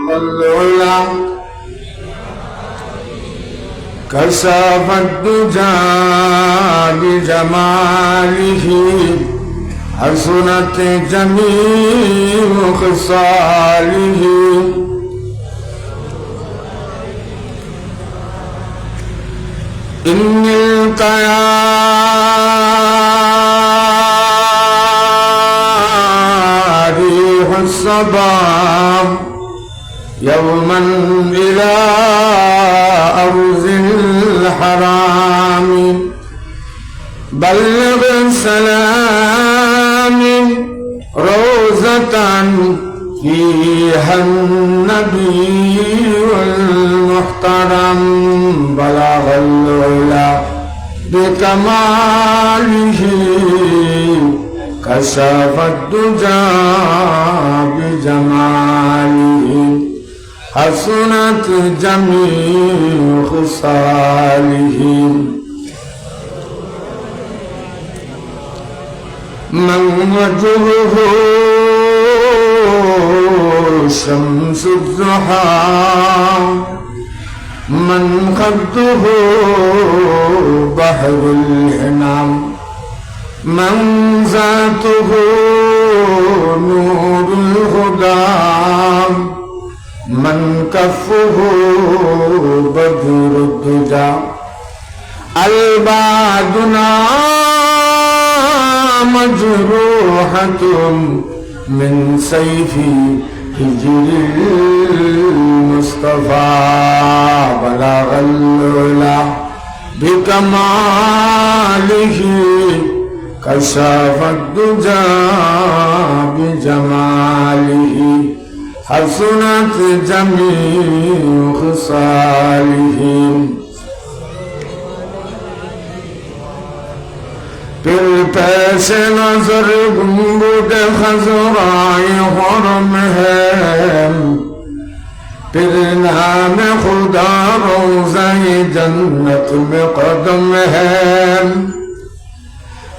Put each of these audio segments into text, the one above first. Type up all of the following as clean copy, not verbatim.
والعلا كشف الدجى بجماله حسنت جميع خصاله إن ريح الصبا يوما إلى أرض الحرام بلغ سلام روزة فيها النبي المحترم بلغ العلا بكماله كشف الدجى بجماله حسنت جميع خصاله من وجهه شمس الضحى من خده بحر الإنعام من ذاته نور الهدى من كفه بدر الدجى البعدنا مجروحة من سيف هجر المصطفى بلغ العلا بكماله كشف الدجى بجماله حسنت جميع خصاله پھر پیش نظر گنبد خضرائی حرم ہے پھر نام خدا روضہ جنت میں قدم ہے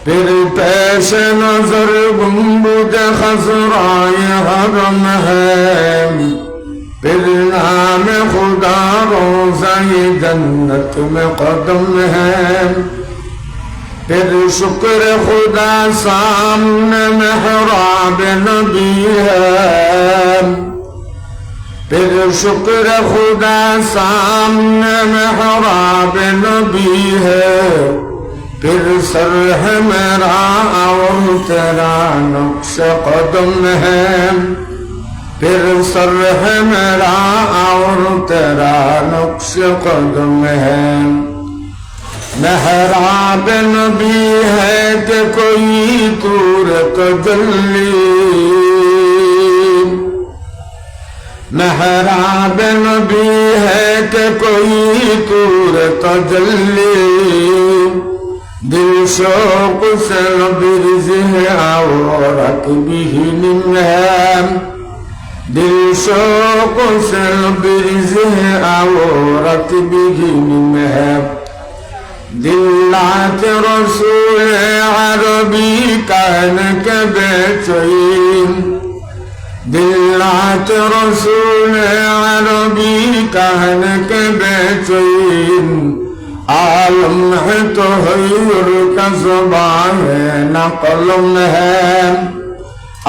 پھر پیش نظر گنبد خضرائی حرم ہے پھر نام خدا روضہ جنت میں قدم ہے پھر شکر خدا سامنے محراب نبی ہے پھر شکر خدا سامنے محراب نبی ہے پھر سر ہے میرا اور تیرا نقش قدم ہے پھر سر ہے میرا اور تیرا نقش قدم ہے محراب نبی ہے کہ کوئی طور تجلی محراب نبی ہے کہ کوئی طور تجلی دل شوق سے لبرز ہے عورت بہن ہے دل شوق سے لبرز ہے عورت بہن ہے دلات رسول عربی کہن کے بیچین دلات رسول عربی کہن کے بیچین عالم ہے تو حیر کا زبان ہے نہ قلم ہے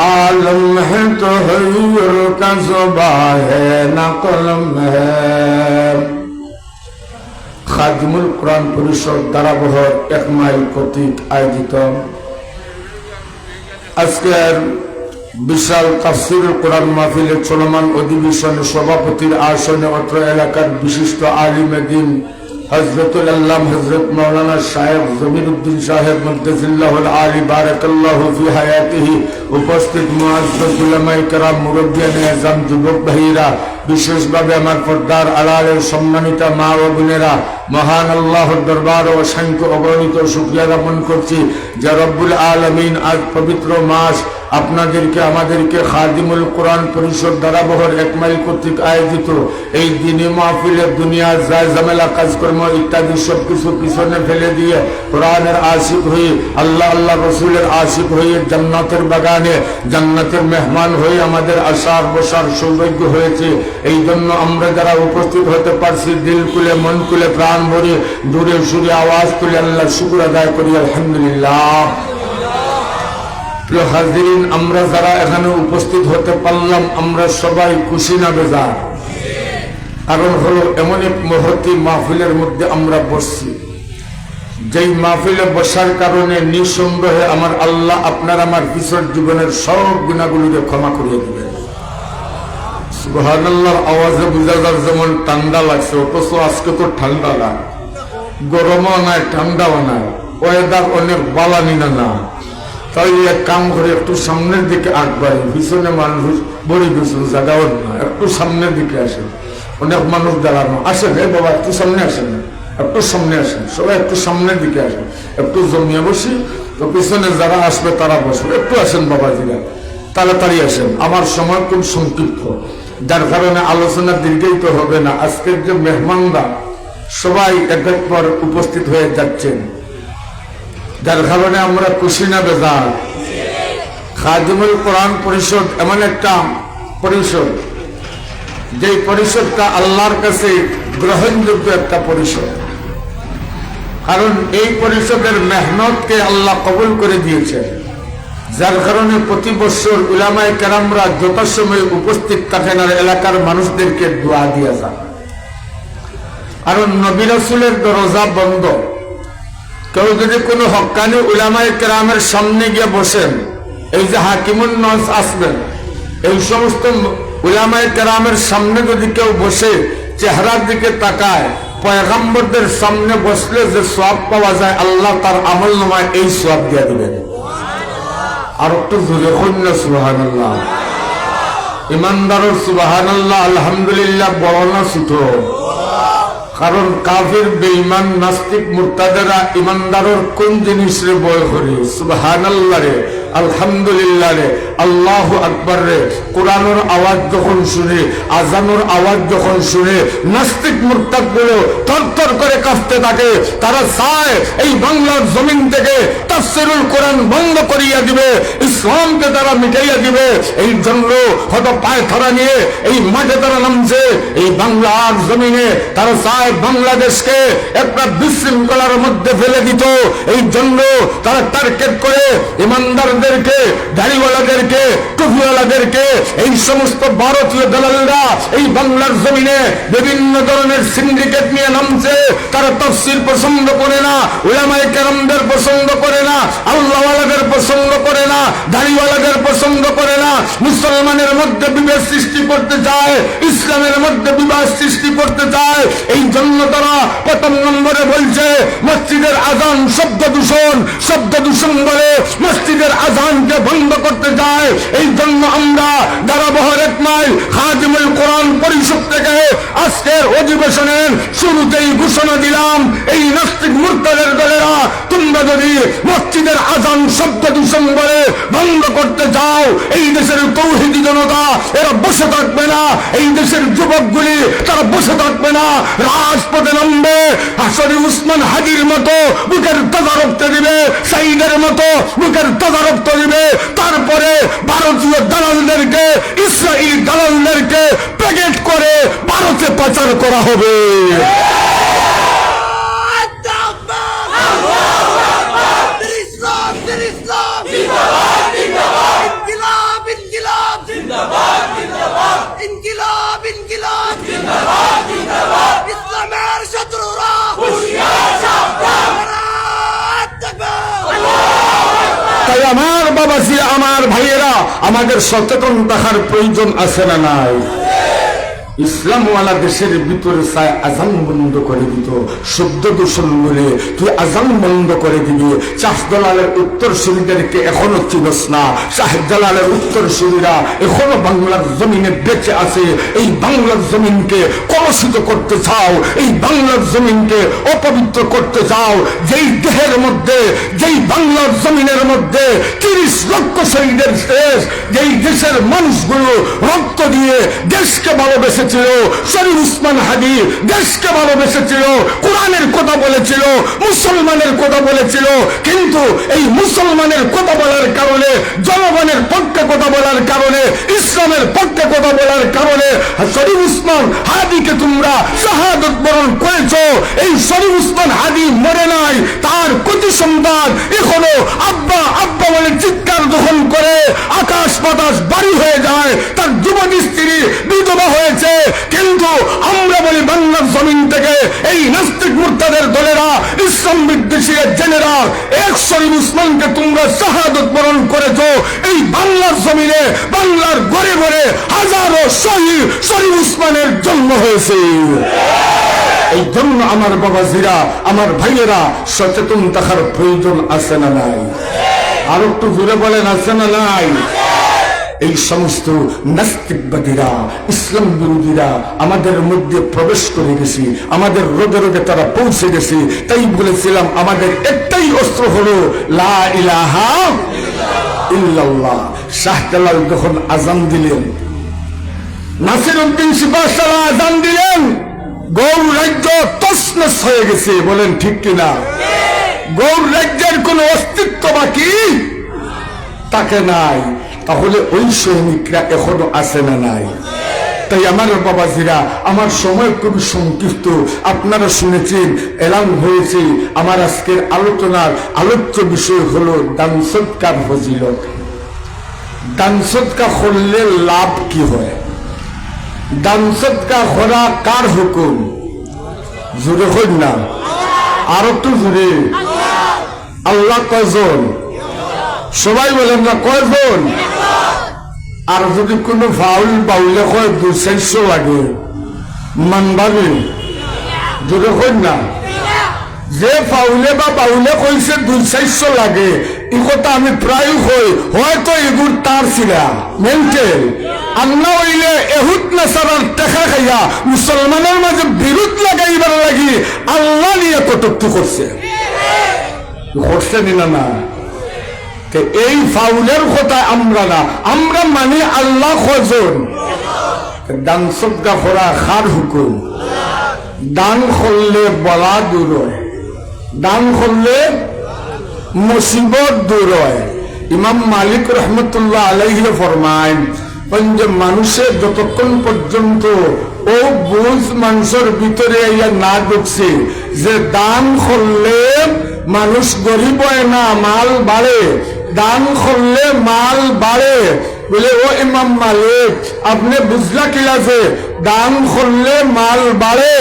عالم ہے تو حیر کا زبان ہے نہ قلم ہے খাদিমুল কোরআন পরিষদ দারাবহর 1 মাইল কর্তৃক আয়োজিত আজকের বিশাল তাফসীরুল কোরআন মাহফিলের চলমান অধিবেশনে সভাপতির আসনে অত্র এলাকার বিশিষ্ট আলিমে দ্বীন হযরতুল আল্লাম হযরত মাওলানা শায়েখ জমিরউদ্দিন সাহেব মুদ্দাজিল্লাহুল আলী বারাকাল্লাহু ফি হায়াতিহি উপস্থিত মুআজ্জাজ উলামায়ে কেরাম মুরব্বিয়ানে আযম যুবক ভাইরা বিশেষভাবে আমার পর্দার আড়ালের সম্মানিত মা ও বোনেরা মহান আল্লাহর দরবারে অসংখ্য অগণিত শুকরিয়া জ্ঞাপন করছি যে রব্বুল আলামিন আজ পবিত্র মাস আপনাদেরকে আমাদেরকে খাদিমুল কোরআন পরিষদ ধারাবহর 1 মাইল কর্তৃক আয়োজিত এই দিনী মাহফিলে দুনিয়ার যায় ঝামেলা কাজকর্ম ইত্যাদি সবকিছু পিছনে ফেলে দিয়ে কোরআনের আশিক হয়ে আল্লাহ আল্লাহ রসুলের আশিক হয়ে জান্নাতের বাগানে জান্নাতের মেহমান হয়ে আমাদের আসার বসার সৌভাগ্য হয়েছে। এই জন্য আমরা যারা উপস্থিত হতে পারছি দিল খুলে মন খুলে প্রাণ ভরে দূরে সুরে আওয়াজ তুলে আল্লাহ শুকর আদায় করি আলহামদুলিল্লাহ। প্রিয় হাজিরিন, আমরা যারা এখানে উপস্থিত হতে পারলাম আমরা সবাই খুশি না বেজার? কারণ হলো এমন এক মহতি মাহফিলের মধ্যে আমরা বসছি, যেই মাহফিলে বসার কারণে নিঃসন্দেহে আমার আল্লাহ আপনার আমার পিছর জীবনের সব গুণাগুলোকে ক্ষমা করিয়ে দিবেন। সুবহানাল্লাহর আওয়াজে বুঝা যার যেমন ঠান্ডা লাগছে, অথচ আজকে তো ঠান্ডা না, গরমও নাই ঠান্ডাও নাই, ওয়েদার অনেক বালানি না। তাই এক কাম করে একটু সামনের দিকে আগবাড়ি, পিছনে মানুষ বড়ি পিছনে জায়গাও না, একটু সামনের দিকে আসেন। অনেক মানুষ দাঁড়ানো, আসেন বাবা একটু সামনে আসেন, একটু সামনে আসেন, সবাই একটু সামনের দিকে আসেন, একটু জমিয়ে বসি তো পিছনে যারা আসবে তারা বসবে। একটু আসেন বাবাজিরা, তাড়াতাড়ি আসেন, আমার সময় খুব সংক্ষিপ্ত, যার কারণে আলোচনা দীর্ঘায়িত হবে না। আজকের যে মেহমানরা সবাই এক এক পর উপস্থিত হয়ে যাচ্ছেন, যার কারণে আমরা খুশি না বেজার? খাদিমুল কোরআন পরিষদ এমন একটা পরিষদ, যে পরিষদটা আল্লাহর কাছে গ্রহণযোগ্য একটা পরিষদ। কারণ এই পরিষদের মেহনতকে আল্লাহ কবুল করে দিয়েছেন, যার কারণে প্রতি বছর উলামায়ে কেরামরা যথাসময়ে উপস্থিত থাকেন আর এলাকার মানুষদেরকে দোয়া দিয়ে যান। কারণ নবী রাসূলের দরজা বন্ধ, কেউ যদি কোনো হক্কানি উলামায়ে কেরামের সামনে গিয়ে বসেন, এই যে হাকিমুন নাস আসবেন, এই সমস্ত উলামায়ে কেরামের সামনে যদি কেউ বসে চেহারার দিকে তাকায়, পয়গম্বরদের সামনে বসলে যে সওয়াব পাওয়া যায় আল্লাহ তার আমলনামায় এই সওয়াব দিয়ে দিবেন। আর একটু জোরে কন্যা সুবহানাল্লাহ। ইমানদারের সুবহানাল্লাহ আলহামদুলিল্লাহ বড় না ছোট? কারণ কাফির বেঈমান নাস্তিক মুরতাদেরা ইমানদারের কোন জিনিসরে ভয় করে? সুবহানাল্লাহ রে, আলহামদুলিল্লাহ রে, আল্লাহু আকবার রে। কোরআনের আওয়াজ যখন শুনে, আজানের আওয়াজ যখন শুনে, নাস্তিক মুরতাদ গুলো থরথর করে কাঁপতে থাকে। তারা চায় এই বাংলার জমিন থেকে তাফসীরুল কোরআন বন্ধ করিয়া দিবে, ইসলামকে তারা মিটাইয়া দিবে। এই জন্য হয়তো পায়ে ধরা নিয়ে এই মাঠে তারা নামছে। এই বাংলার জমিনে তারা চায় বাংলাদেশকে একটা বিশৃঙ্খলার মধ্যে ফেলে দিত। এই জন্য তারা টার্গেট করে ইমানদারদেরকে, দাড়িওয়ালাদেরকে, টুপিওয়ালাদেরকে, এই সমস্ত ভারতীয় দালালরা এই বাংলার জমিনে বিভিন্ন ধরনের সিন্ডিকেট নিয়ে নামছে। তারা তাফসীর পছন্দ করে না, উলামায়ে কেরামদের পছন্দ করে না, আল্লাহওয়ালাদের পছন্দ করে না, দাড়িওয়ালাদের পছন্দ করে না। মুসলমানের মধ্যে বিভেদ সৃষ্টি করতে চায়, ইসলামের মধ্যে বিবাদ সৃষ্টি করতে চায়। এই জন্য তারা প্রথম নম্বরে বলছে মসজিদের আজান শব্দ দূষণ বলে মসজিদের আজানকে বন্ধ করতে চায়। এই জন্য আমরা ধারাবহর 1 মাইল খাদিমুল কোরআন পরিষদ থেকে আজকের অধিবেশনের শুরুতেই ঘোষণা দিলাম, এই নাস্তিক মুরতাদের দলেরা তোমরা যদি মসজিদের আজান শব্দ দূষণ বলে বন্ধ করতে চাও, এই দেশের তৌহিদি জনতা এরা বসে থাকবে না, এই দেশের যুবকগুলি তারা বসে থাকবে না, রাজপথে নামবে। আসলে উসমান হাজির মতো বুকের তাজা রক্ত দিবে, সাইদের মতো বুকের তাজা রক্ত দিবে। তারপরে ভারতীয় দালালদেরকে, ইসরায়েলি দালালদেরকে প্যাকেট করে ভারতে পাচার করা হবে। তাই আমার বাবাজি, আমার ভাইয়েরা, আমাদের সচেতন থাকার প্রয়োজন আছে না নাই? ইসলামওয়ালা দেশের ভিতরে চায় আজান বন্ধ করে দিত, শব্দ দূষণ বলে তুই আজান বন্ধ করে দিবি। শাহজালালের উত্তরসূরিদেরকে এখনো চিনস না। শাহজালালের উত্তরসূরিরা এখনো বাংলার জমিনে বেঁচে আছে। এই বাংলার জমিনকে কলুষিত করতে চাও, এই বাংলার জমিনকে অপবিত্র করতে চাও। যেই দেহের মধ্যে, যেই বাংলার জমিনের মধ্যে 30 লক্ষ শহীদের শেষ, যেই দেশের মানুষগুলো রক্ত দিয়ে দেশকে ভালোবেসে ছিল, শরীফ উসমান হাদি দেশকে ভালোবেসেছিল, কোরআনের কথা বলেছিল, মুসলমানের কথা বলেছিল। কিন্তু এই মুসলমানের কথা বলার কারণে, জনগণের পক্ষে কথা বলার কারণে, ইসলামের পক্ষে কথা বলার কারণে শরীফ উসমান হাদিকে তোমরা শাহাদত বরণ করেছো। এই শরীফ উসমান হাদি মরে নাই, তার কতি সন্তান এখনো আব্বা আব্বা বলে চিৎকার দহন করে আকাশ বাতাস বাড়ি হয়ে যায়, তার যুবতী স্ত্রী বিধবা হয়েছে। কিন্তু আমরা বলি বাংলার জমিন থেকে এই নাস্তিক মুরতাদের দলেরা, ইসলাম বিদ্বেষী জেনেরা এক শরীফ উসমানকে তোমরা শাহাদত বরণ করেছো। এই বাংলার জমিনে, বাংলার ঘরে ঘরে হাজারো শহীদ শরীফ উসমানের জন্ম হয়েছে। এই জন্য আমার বাবাজিরা, আমার ভাইয়েরা সচেতন থাকার প্রয়োজন আছে না নাই? আর একটু জোরে বলেন, আছে না নাই? এই সমস্ত নাস্তিকবাদীরা, ইসলাম বিরোধীরা আমাদের মধ্যে প্রবেশ করে গেছে, আমাদের রোগে রোগে তারা পৌঁছে গেছে। তাই বলেছিলাম আমাদের একটাই অস্ত্র হলো লা ইলাহা ইল্লাল্লাহ। শাহজালাল যখন আজান দিলেন, নাসিরউদ্দিন সিপাহসালা আজান দিলেন, গৌর রাজ্য তছনছ হয়ে গেছে। বলেন ঠিক কিনা? গৌর রাজ্যের কোন অস্তিত্ব বাকি তাকে নাই। তাহলে ওই সৈনিকরা এখনো আছে না নাই? তাই আমার বাবাজিরা, আমার সময় খুবই সংক্ষিপ্ত। আপনারা শুনেছেন, এলান হয়েছে আমার আজকের আলোচনার আলোচ্য বিষয় হলো দান সদকার ফজিলত। দান সদকা করলে লাভ কি হয়? দান সদকা করা কার হুকুম? জোরে হই না, আর একটু জোরে। আল্লাহ কয়জন? সবাই বলেন না, কয়জন? আর যদি কোনো ফাউল বাউলে হয় 200 লাগে, মানবাবে? জোরে হই না। যে ফাউলে বা বাউলে কইছে 200 লাগে, এই কথা আমি প্রায় হই। হয়তো এগুর তার ছিলা মেন্টেল। আল্লাহ হইলে এহুদ নাসারার টেকা খাইয়া মুসলমানের মাঝে বিরোধ লাগাইবার লাগি আল্লাহ নিয়ে কটুক্তি করছে। করছে না? না। এই ফাউলের কথা আমরা না, আমরা মানি আল্লাহ কয়জন? দান সদকা করা কার হুকুম? দান করলে বলা দূর হয়, দান করলে মুসিবত দূর হয়। ইমাম মালিক রহমতুল্লাহ আলাইহি ফরমায়, যে মানুষের যতক্ষণ পর্যন্ত ও বুঝ মানুষের ভিতরে না ঢুকছে যে দান করলে মানুষ গরিব হয় না, মাল বাড়ে, দান করলে মাল বাড়ে, বলে ও ইমাম মালিক আপনি বুঝলা কিলা যে দান করলে মাল বাড়ে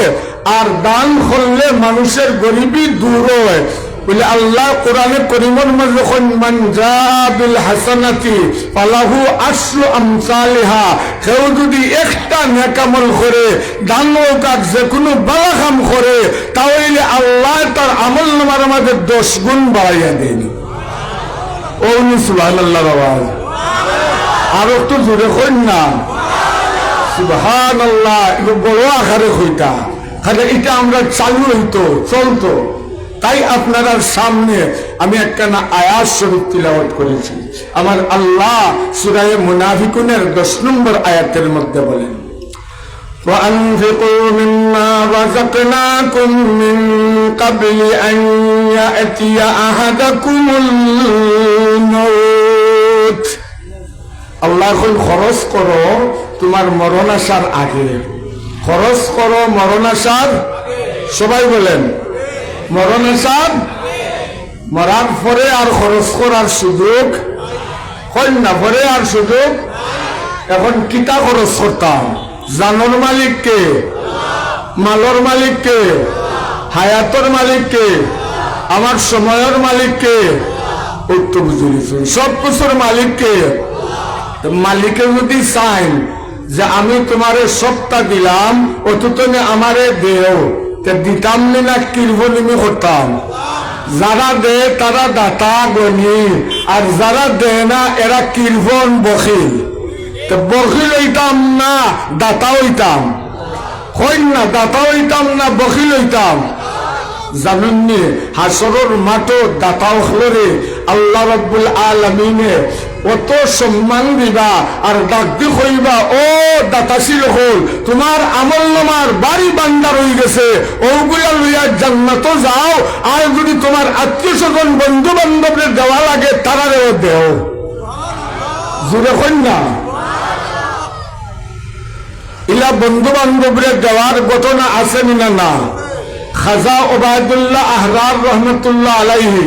আর দান করলে মানুষের গরিবী দূর হয়? বলে আল্লাহ কোরআনে করিমের মধ্যে যখন মান জাআ বিল হাসানাতি ফালাহু আশরু আমসালিহা, কেউ যদি একটা নেক আমল করে, দান কাজ যে কোনো ভালো কাম করে, তাহলে আল্লাহ তার আমল নামার মধ্যে 10 গুণ বাড়াইয়া দেন। ও সুবহানাল্লাহ বাবা, আর একটু জোরে কইন না সুবহানাল্লাহ। এটা বড় আকারে কইতা, খালি এটা আমরা চালু হইতো, চলতো। তাই আপনার সামনে আমি একখানা আয়াত শরীফ তিলাওয়াত করেছি। আমার আল্লাহ সূরা মুনাফিকুনের 10 নম্বর আয়াতের মধ্যে বলেন, وَأَنْفِقُوا مِمَّا رَزَقْنَاكُمْ مِنْ قَبْلِ أَنْ يَأْتِيَ أَحَدَكُمُ الْمَوْتُ। আল্লাহ কই খরচ করো তোমার মরণ আসার আগে, খরচ করো মরণ আসার। সবাই বলেন মরণ আসার, মরার পরে আর খরচ করার সুযোগ হয় না, পরে আর সুযোগ। এখন কিতা খরচ করতাম? জানোর মালিককে, মালর মালিককে, হায়াতর মালিককে, আমার সময়ের মালিককে, উত্তর বুঝেছেন সব কিছুর মালিককে। মালিকে যদি চাইন যে আমি তোমারে সবটা দিলাম অথচ আমারে দেও, দিতাম না কিরবনিমি করতাম। যারা দে তারা দাতা গনি, আর যারা দে না এরা কিরবন বখিল। বখিল হইতাম না দাতা হইতাম, হয় না দাতা হইতাম না বখিল হইতাম। জানেননি হাসরের মাঠে দাতা হলরে আল্লাহ রাব্বুল আলামিনে অত সম্মান দিবা আর ডাক দি কইবা, ও দাতাশীল হল, তোমার আমল নামার বাড়ি বান্দার হয়ে গেছে, ওগুলা লইয়া জান্নাতে যাও। আর যদি তোমার আত্মীয় স্বজন বন্ধু বান্ধবদের দেওয়া লাগে তারারেও দেও। জুড়ে কই না ইলা বন্ধু বান্ধবদের দেওয়ার ঘটনা আছে না? না। খাজা ওবায়দুল্লাহ আহরার রহমতুল্লাহ আলাইহি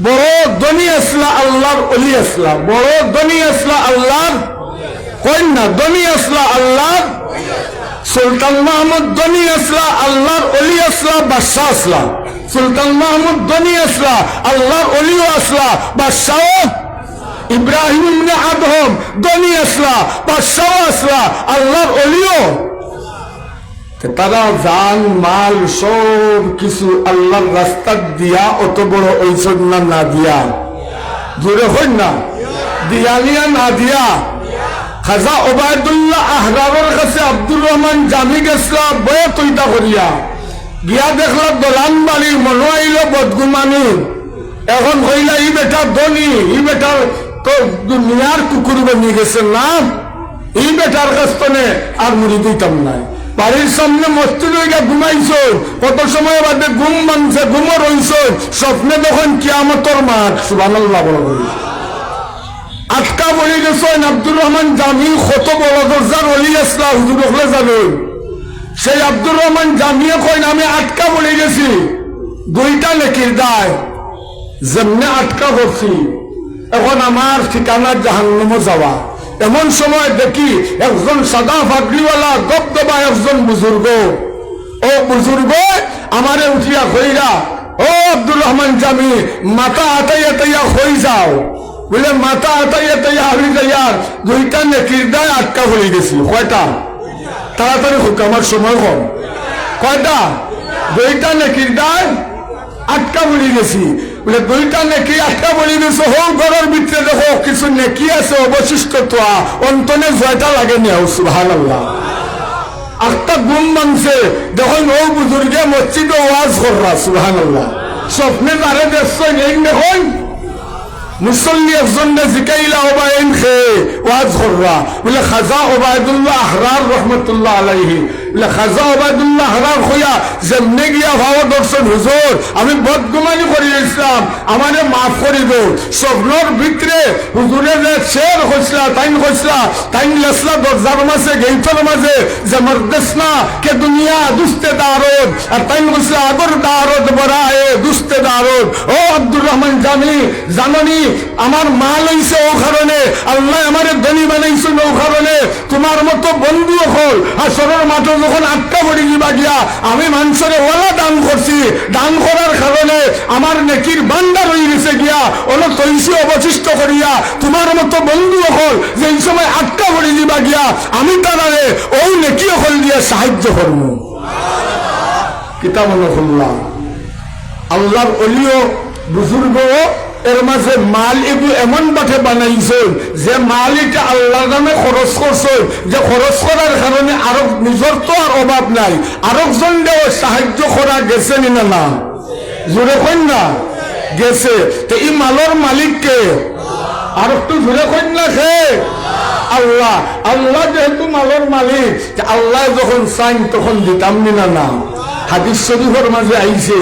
বড় ধনী আসলা, আল্লাহর অলি আসলা, বড় ধনী আসলা আল্লাহর কন্যা, ধনী আসলা আল্লাহর সুলতান মাহমুদ, ধনী আসলা আল্লাহর অলি আসলা, বাদশাহ আসলা। সুলতান মাহমুদ ধনী আসলা, আল্লাহর অলিও আসলা, বাদশাহ। ইব্রাহিম ইবনে আদম ধনী আসলা, বাদশাহ আসলা, আল্লাহর অলিও। তারা জান মাল সব কিছু আল্লাহর রাস্তা দিয়া অত বড় ঐশ্বর না দিয়া, জোরে হই না দিয়া নিয়া না দিয়া। খাজা ওবায়দুল্লাহ আহরারের কাছে আব্দুর রহমান জামি গেছলা বয়ে তৈতা করিয়া, গিয়া দেখলা দলান বাড়ির মনো আইল বদগুমানি। এখন কইলা ই বেটা ধনী, ই বেটার তো দুনিয়ার কুকুর বানিয়ে গেছে না, ই বেটার কাছ থেকে আর মুড়ি দিতাম নাই। বাড়ির সামনে মসজিদ হইয়া ঘুমাইছ, কত সময় বাদে ঘুম ভাঙছে, ঘুমো রইছ, স্বপ্নে তখন কিয়ামতর মাঠ। সুবহানাল্লাহ বলো। আটকা বলি গেছেন আব্দুর রহমান জামি, কত বড় দরজার অলি আসলা হুজুর হলে জানেন। সেই আব্দুর রহমান জামিয়ে কইন আমি আটকা বলি গেছি, দুইটা নেকির দায়, যেমনে আটকা করছি এখন আমার ঠিকানা জাহান্নামে যাওয়া। এমন সময় দেখি একজন সাদা ফাগড়িওয়ালা দবদবা একজন বুজুর্গ, ও বুজুর্গ আমারে উঠিয়া কইরা, ও আব্দুর রহমান জামি মাথা আটাইয়া তাইয়া হয়ে যাও। বলে মাথা আটাইয়া তাইয়া হয়ে যাইয়া দুইটা নেকির দায় আটকা হয়ে গেছি। কয়টা? তাড়াতাড়ি হোক, আমার সময় কম। কয়টা? দুইটা নেকির দায় আটকা বলি গেছি। বলে দুইটা নেকি আটকা বলি গেছে, হোক ঘরের ভিতরে দেখো কিছু নেকি আছে অবশিষ্ট, তো অন্তনে জয়টা লাগে নিও। সুবহানাল্লাহ। আটটা গুম মানছে দেখুন, ও বুজুর্গে মসজিদে ওয়াজ কররা। সুবহানাল্লাহ। স্বপ্নে তারে দেখছেন এই দেখুন মুসল্লি একজন জিকাইলা ওবায়ন খে ওয়াজ কররা। বলে খাজা ওবায়দুল্লাহ আহরার রহমতুল্লাহ আলাইহি, বলে খাজা ওবায়দুল্লাহ আহরার হইয়া যেমনে গিয়া ভাব দর্শন, হুজুর আমি বদগুমানি করি ইসলাম, আমারে মাফ করি দো। স্বপ্নর ভিতরে হুজুরে যে শের হইসলা তাইন হইসলা, তাইন লেসলা দরজার মাঝে গেইতর মাঝে যে মরদেস না কে দুনিয়া দুস্তে দারদ, আর তাইন হইসলা আগর দারদ বড়ায়ে দুস্তে দারদ। ও আব্দুর রহমান জামি জাননি আমার মাল হইছে ও কারণে, আল্লাহ আমার ধনী বানাইছেন ও কারণে। তোমার মতো বন্ধু হল হাসরের মাঠে যখন আটকা পড়ে দিবা গিয়া, আমি মানুষের ওলা দান করছি, দান করার কারণে আমার নেকির বান্দার হয়ে গেছে গিয়া, ওলা তৈসি অবশিষ্ট করিয়া তোমার মতো বন্ধু হল যে এই সময় আটকা পড়ে দিবা গিয়া, আমি তারারে ও নেকি হল দিয়া সাহায্য করব। কিতাব আল্লাহর অলিও বুজুর্গ এর মাঝে মাল এগুলো এমন বাঠে বানাইছেন যে মাল এটা আল্লাহর নামে খরচ করছে, যে খরচ করার কারণে আরো নিজের তো আর অভাব নাই, আরেকজন দেও সাহায্য করা গেছে না? না, জোরে কইন না গেছে। তো এই মালের মালিককে আর একটু জোরে কইন না খে আল্লাহ। আল্লাহ যেহেতু মালের মালিক, আল্লাহ যখন চাইন তখন দিতাম না? না। হাদিস শরীফের মাঝে আইছে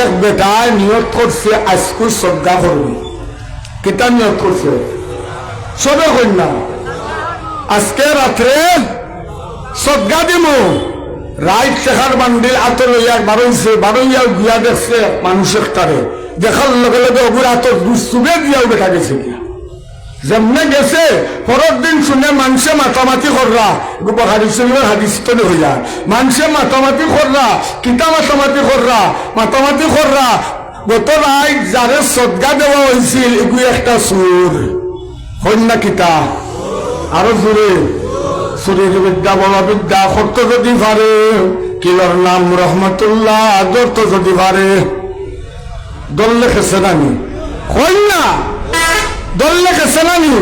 এক বেটায় নিয়ত করছে আজকে শ্রদ্ধা করবে। কিতা নিয়ত করছে? সবে কন্যা আজকে রাত্রে শ্রদ্ধা দিব। রাইট শেখার বান্ডিল আতর লইয়া বারোইছে, বারোইয়া গিয়া দেখছে মানুষের তারে, দেখার লগে লগে ওগুলো আতর দুঃসুবে দিয়াও বেটা গেছে গিয়া। যেমনে গেছে পরের দিন শুনে মানুষে মাতামাতি কররা, হাদিস তো হইয়া মানুষে মাতামাতি কররা। কিতা মাতামাতি কররা? মাতামাতি কররা গত রাত যারে সদগা দেওয়া হয়েছিল এগুলো একটা সুর হইন না কিতা? আরো জোরে শরীর বিদ্যা বড় বিদ্যা করতে যদি পারে, কিলোর নাম রহমতুল্লাহ ধরতে যদি পারে। দল লেখেছে নানি কই না, দল লেখেছে নানি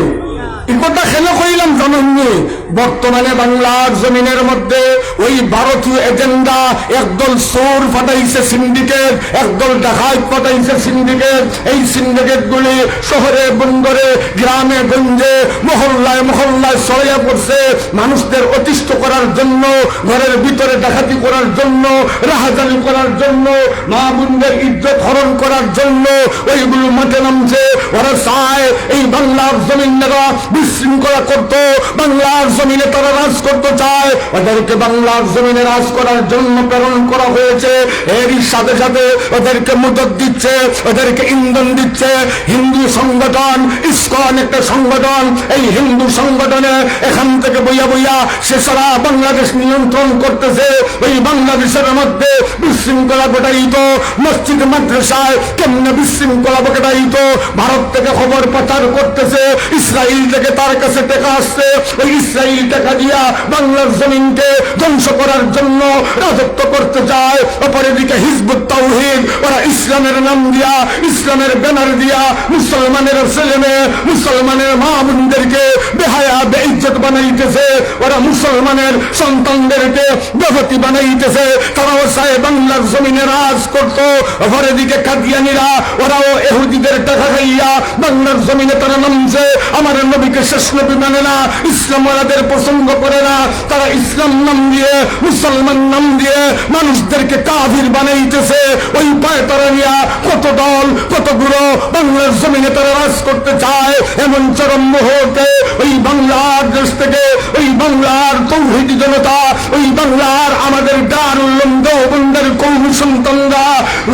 এই কথা খেলে কইলাম জননী। বর্তমানে বাংলার জমিনের মধ্যে ওই ভারতীয় এজেন্ডা, একদল চোর পাঠাইছে সিন্ডিকেট, একদল ডাকাত পাঠাইছে সিন্ডিকেট। এই সিন্ডিকেট গুলি শহরে বন্দরে গ্রামে গঞ্জে মহল্লায় মহল্লায় ছড়িয়ে পড়ছে, মানুষদের অতিষ্ঠ করার জন্য, ঘরের ভিতরে ডাকাতি করার জন্য, রাহাজানি করার জন্য, মা বোনদের ইজ্জত হরণ করার জন্য ওইগুলো মাঠে নামছে। ওরা চায় এই বাংলার জমিনেরা বিশৃঙ্খলা করতো, বাংলার জমিনে তারা রাজ করতে চায়। ওদেরকে বাংলার জমিনে রাজ করার জন্য প্রেরণ করা হয়েছে। এরই সাথে সাথে ওদেরকে মদত দিচ্ছে, ওদেরকে ইন্ধন দিচ্ছে হিন্দু সংগঠন ইসকন, একটা সংগঠন। এই হিন্দু সংগঠনে এখান থেকে বইয়া বইয়া সে সারা বাংলাদেশ নিয়ন্ত্রণ করতেছে। ওই বাংলাদেশের মধ্যে বিশৃঙ্খলা ঘটাইত, মসজিদ মাদ্রাসায় কেমনে বিশৃঙ্খলা ঘটাইত ভারত থেকে খবর প্রচার করতেছে। ইসরায়েল থেকে তার কাছে টাকা আসছে, ওই ইসরায়েল টাকা দিয়া বাংলার জমিনকে ধ্বংস করার জন্য রাজত্ব করতে চায়। অপরদিকে হিজবুত তাওহীদ ওরা ইসলামের নাম দিয়া, ইসলামের ব্যানার দিয়া মুসলমানের ছেলে মেয়ে, মুসলমানের মা বোনদেরকে বেহায়া বেইজ্জত বানাইতেছে। ওরা মুসলমানের সন্তানদেরকে বেহতি বানাইতেছে। তারাও চায় বাংলার জমিনে রাজ করত। অপরদিকে কাদিয়ানীরা ওরাও ইহুদিদের টাকা খাইয়া বাংলার জমিনে তারা নামছে। আমার নবীকে শেষ নবী মানে না, ইসলাম ওনাদের পছন্দ করে না। তারা ইসলাম নাম দিয়ে, মুসলমান নাম দিয়ে মানুষদেরকে কাফির বানাইতেছে। ওই পায় তারা নিয়া কত দল কত গুরু বাংলার জমিনে তারা রাজ করতে চায়। এমন চরম মুহূর্তে ওই বাংলার দেশ থেকে, ওই বাংলার তৌহিদি জনতা, ওই বাংলার আমাদের দারুল উলুম দেওবন্দের কওমি সন্তানরা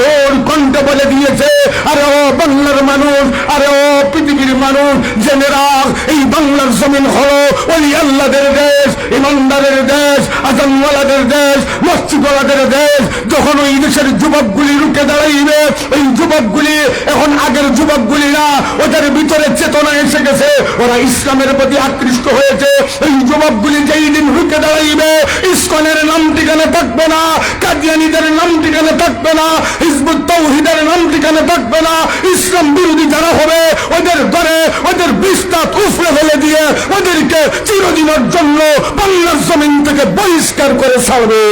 ওর কণ্ঠে বলে দিয়েছে, আরে ও বাংলার মানুষ, আরে ও পৃথিবীর মানুষ, জেনে রাখ এই বাংলার জমিন হলো ওই আল্লাহদের দেশ, ইমানদারের দেশ, আজানওয়ালাদের দেশ, মসজিদওয়ালাদের দেশ। যখন ওই দেশের যুবকগুলি রুখে দাঁড়াইবে, ওই যুবকগুলি এখন আগের যুবকগুলি না, ওদের ভিতরে চেতনা এসে গেছে, ওরা ইসলামের প্রতি আকৃষ্ট হয়েছে। এই যুবকগুলি যেই দিন রুখে দাঁড়াইবে, ইসকনের নাম ঠিকানা থাকবে না, কাদিয়ানীদের নাম ঠিকানা থাকবে না, হিজবুত তাওহীদের নাম ঠিকানা থাকবে না। ইসলাম বিরোধী যারা হবে ওদের ঘরে ওদের বিস্তার উফরে ফেলে দিয়ে ওদেরকে চিরদিনের জন্য বাংলার জমিন থেকে বহিষ্কার করে ছাড়বে।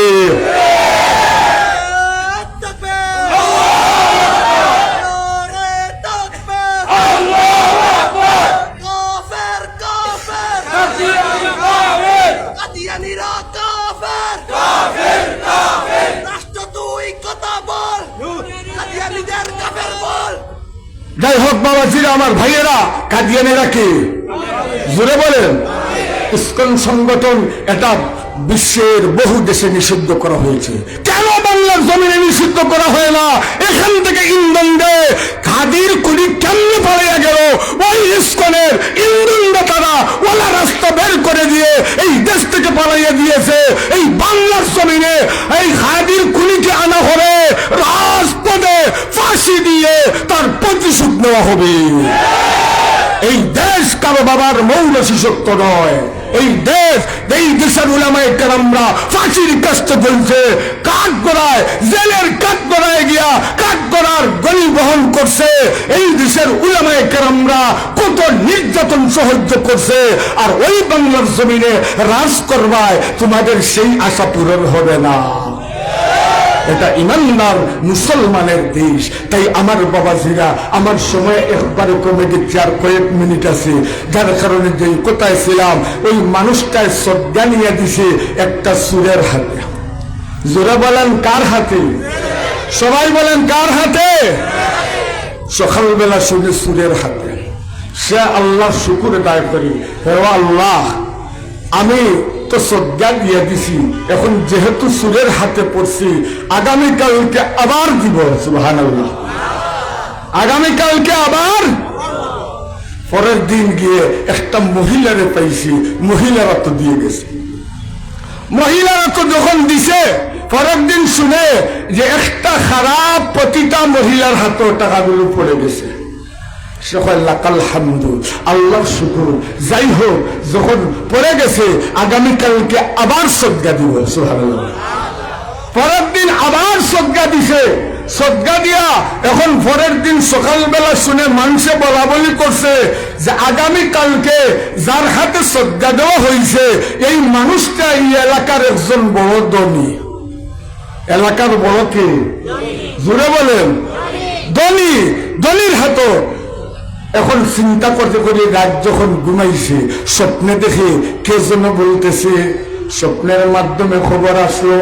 যাই হোক বাবাজিরা, আমার ভাইয়েরা, কাদিয়ানীরা কি জোরে বলেন? ইসকন সংগঠন এটা বিশ্বের বহু দেশে নিষিদ্ধ করা হয়েছে। কেন বাংলার জমিনে নিষিদ্ধ করা হয় না? এখান থেকে ইন্ধন দেয় কাদির কুড়ি কেমনে পালিয়ে গেল? ওই ইসকনের ইন্ধনটা তারা ওলা রাস্তা বের করে দিয়ে এই দেশ থেকে পালাইয়ে দিয়েছে। এই বাংলার জমিনে এই কাদির কুড়িকে আনা হবে, রাজপথে ফাঁসি দিয়ে তার প্রতিশোধ নেওয়া হবে। এই দেশ কারো বাবার মৌলসী শক্ত নয়। এই দেশের উলামায়ে কেরামরা ফাঁসির কাছে চলছে, কাঠগড়ায়, জেলের কাঠগড়ায় গিয়া কাঠগড়ার গলি বহন করছে। এই দেশের উলামায়ে কেরামরা কত নির্যাতন সহ্য করছে, আর ওই বাংলার জমিনে রাজ করবায় তোমাদের সেই আশা পূরণ হবে না। এটা ইমানদার মুসলমানের দেশ। তাই আমার বাবাজিরা, আমার সময় একবারে কমে গেছে, আর কয়েক মিনিট আছে, যার কারণে যে কোথায় ছিলাম ওই মানুষটায় শ্রদ্ধা নিয়ে দিছে একটা সুরের হাতে। জোরে বলেন কার হাতে? সবাই বলেন কার হাতে? সকালবেলা শুনে সুরের হাতে। সে আল্লাহর শুকুর আদায় করি, হে আল্লাহ আমি তো শ্রদ্ধা দিয়ে দিছি, এখন যেহেতু সুরের হাতে পড়ছি, আগামীকালকে আবার দিব। সুবহানাল্লাহ, আগামীকালকে আবার। পরের দিন গিয়ে একটা মহিলারে পাইছি, মহিলারা তো দিয়ে গেছে। মহিলারা তো যখন দিছে, পরের দিন শুনে যে একটা খারাপ প্রতিটা মহিলার হাতে টাকাগুলো পড়ে গেছে। সে কয় লাকাল হামদু, আল্লাহর শুকর। যাই হোক, যখন পড়ে গেছে আগামীকালকে আবার সদকা দিব। সুবহানাল্লাহ। পরের দিন আবার সদকা দিছে। সদকা দিয়া এখন পরের দিন সকালবেলা শুনে মানুষে বলা বলি করছে যে আগামীকালকে যার হাতে সদকা দেওয়া হয়েছে এই মানুষটা এই এলাকার একজন বড় ধনী। এলাকার বড় কি? জোরে বলেন। ধনী। ধনীর হাত। এখন চিন্তা করতে করে রাত যখন ঘুমাইছে স্বপ্নে দেখে কে যেন বলতেছে, স্বপ্নের মাধ্যমে খবর আসলো,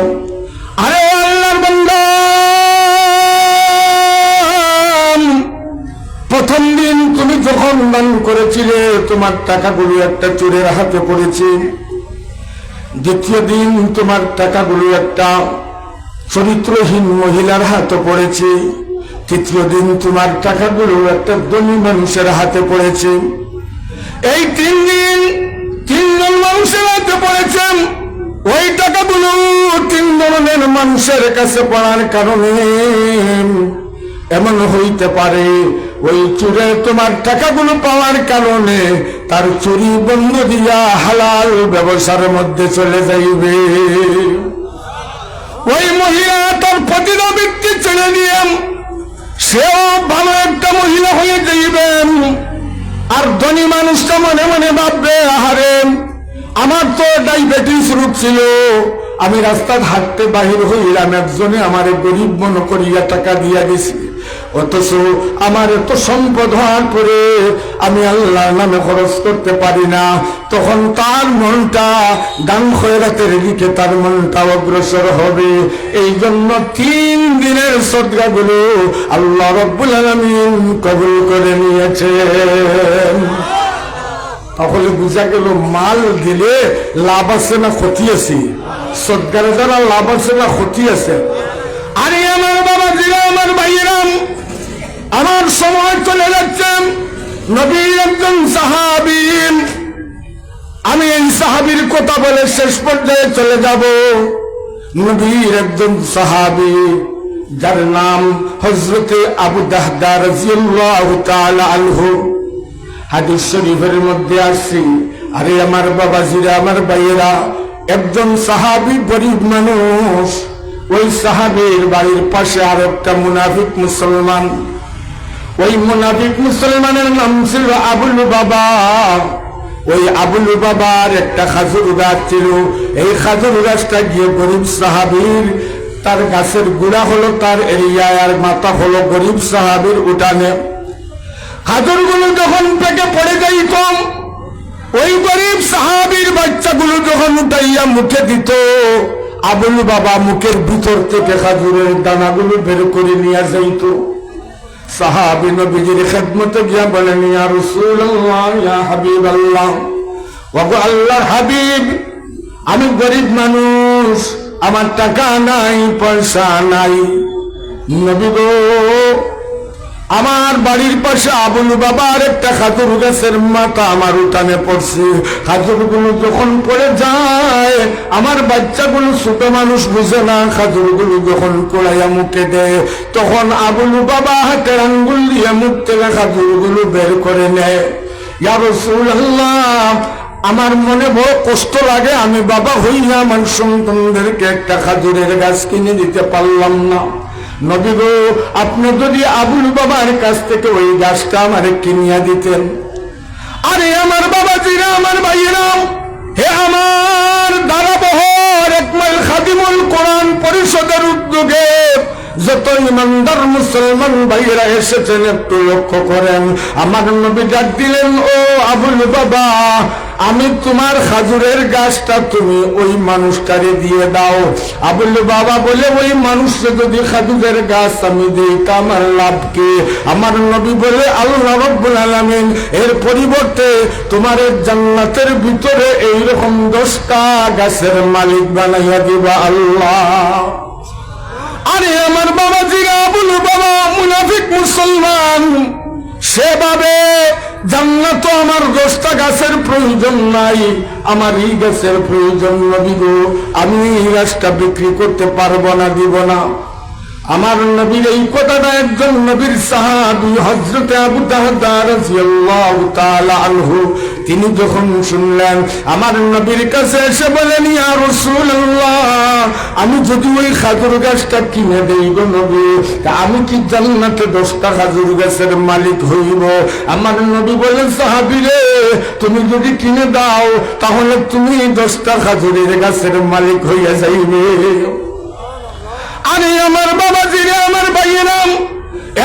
আরে আল্লাহর বান্দা, প্রথম দিন তুমি যখন দান করেছিলে তোমার টাকাগুলো একটা চোরের হাতে পড়েছে। দ্বিতীয় দিন তোমার টাকাগুলো একটা চরিত্রহীন মহিলার হাতে পড়েছে। তৃতীয় দিন তোমার টাকাগুলো একটা ধনী মানুষের হাতে পড়েছে। এই 3 দিন 3 জন মানুষের হাতে পড়েছেন। ওই টাকাগুলো 3 ধরনের মানুষের কাছে পড়ার কারণে এমন হইতে পারে ওই চোরে তোমার টাকাগুলো পাওয়ার কারণে তার চুরি বন্ধ দিয়া হালাল ব্যবসার মধ্যে চলে যাইবে। ওই মহিলা তার প্রতিটা ব্যক্তি ছেড়ে নিয়ে সেও ভালো একটা মহিলা হয়ে যাইবেন। আর ধনী মানুষটা মনে মনে ভাববে, আহারে আমার তো ডায়াবেটিস রোগ ছিল, আমি রাস্তায় হাঁটতে বাহির হইলাম, একজনে আমার গরিব মনে করিয়া টাকা দিয়া গেছি, অথচ আমার এত সম্পদ হওয়ার পরে আমি আল্লাহর নামে খরচ করতে পারি না। তখন তার মনটা দান খয়রাতের দিকে তার মনটা অগ্রসর হবে। এই জন্য 3 দিনের সদকাগুলো আল্লাহ রাব্বুল আলামিন কবুল করে নিয়েছেন। তাহলে বুঝা গেল মাল দিলে লাভ আছে না ক্ষতি আছে? সদকার দ্বারা লাভ আছে না ক্ষতি আছে? আরে আমার বাবা জিরা, আমার ভাইয়েরা, আমার সময় চলে যাচ্ছে। নবীর একজন সাহাবী, আমি এই সাহাবীর কথা বলে শেষ পর্যায়ে চলে যাব। নবীর একজন সাহাবী যার নাম হযরতে আবু দাহদা রাদিয়াল্লাহু তাআলা আনহু। হাদিস শরীফের মধ্যে আসছে, আরে আমার বাবাজিরা, আমার ভাইয়েরা, একজন সাহাবী গরিব মানুষ। ওই সাহাবীর বাড়ির পাশে আর একটা মুনাফিক মুসলমান। ওই মুনাফিক মুসলমানের নাম ছিল আবুল বাবা। ওই আবুল বাবার একটা খাজুর গাছ ছিল। এই খাজুর গাছটা গিয়ে গরিব সাহাবীর, তার গাছের গুড়া হলো তার এরিয়ায় আর মাথা হলো গরিব সাহাবীর উঠানে। খাজুরগুলো যখন পেকে পড়ে যাইত, ওই গরিব সাহাবীর বাচ্চাগুলো যখন উঠাইয়া মুখে দিত, আবুল বাবা মুখের ভিতর থেকে খাজুরের দানাগুলো বের করে নিয়ে যাইত। সাহাবী নবীজির খেদমতে গিয়া বলেন, ইয়া রাসূলুল্লাহ, ইয়া হাবিবাল্লাহ, ওগো আল্লাহর হাবিব, আমি গরিব মানুষ, আমার টাকা নাই, পয়সা নাই। নবী গো, আমার বাড়ির পাশে আবুল বাবার একটা খাজুর গাছের মাথা আমার উঠানে পড়ছে। খাজুরগুলো যখন পড়ে যায়, আমার বাচ্চাগুলো ছোট মানুষ বুঝে না, খাজুরগুলো যখন কোড়াইয়া মুখে দেয়, তখন আবুল বাবা হাতের আঙ্গুল দিয়ে মুখ থেকে খাজুরগুলো বের করে নেয়। ইয়া রাসূলুল্লাহ, আমার মনে বড় কষ্ট লাগে, আমি বাবা হইয়া আমার সন্তানদেরকে একটা খাজুরের গাছ কিনে দিতে পারলাম না। নবী গো, আপনি যদি আবুল বাবার কাছ থেকে ওই গাছটা আমারে কিনিয়া দিতেন। আরে আমার বাবাজিরা, আমার ভাইয়েরা, হে আমার ধারাবহর 1 মাইল খাদিমুল কোরআন পরিষদের উদ্যোগে যত ইমানদার মুসলমান ভাইয়েরা এসেছেন, একটু লক্ষ্য করেন। আমার নবী ডাক দিলেন, ও আবুল বাবা, আমি তোমার খাজুরের গাছটা তুমি ওই মানুষটারে দিয়ে দাও। আবুল বাবা বলে, ওই মানুষকে যদি খাজুরের গাছ আমি দিই তা আমার লাভ কি? আমার নবী বলে, আল্লাহ রাব্বুল আলামিন এর পরিবর্তে তোমার জান্নাতের ভিতরে এইরকম 10টা গাছের মালিক বানাইয়া দিবা আল্লাহ। আরে আমার বাবাজিরা, আবুল বাবা মুনাফিক মুসলমান, সেভাবে জান্নাত আমার 10টা গাছের প্রয়োজন নাই, আমার এই গাছের প্রয়োজন। নবী গো, আমি এই গাছটা বিক্রি করতে পারবো না, দিব না। আমার নবীর এই কথাটা একজন নবীর সাহাবী হযরত আবু দারদা রাদিয়াল্লাহু তাআলা আনহু তিনি যখন শুনলেন, আমার নবীর কাছে এসে বলেন, ইয়া রাসূলুল্লাহ, আমি যদি ওই খেজুর গাছটা কিনে দেই গো নবী, তা আমি কি জান্নাতে 10টা খেজুর গাছের মালিক হইব? আমার নবী বলেন, সাহাবী রে, তুমি যদি কিনে দাও তাহলে তুমি 10টা খেজুরের গাছের মালিক হইয়া যাইবে। আরে আমার বাবাজিরে, আমার ভাইয়েরা,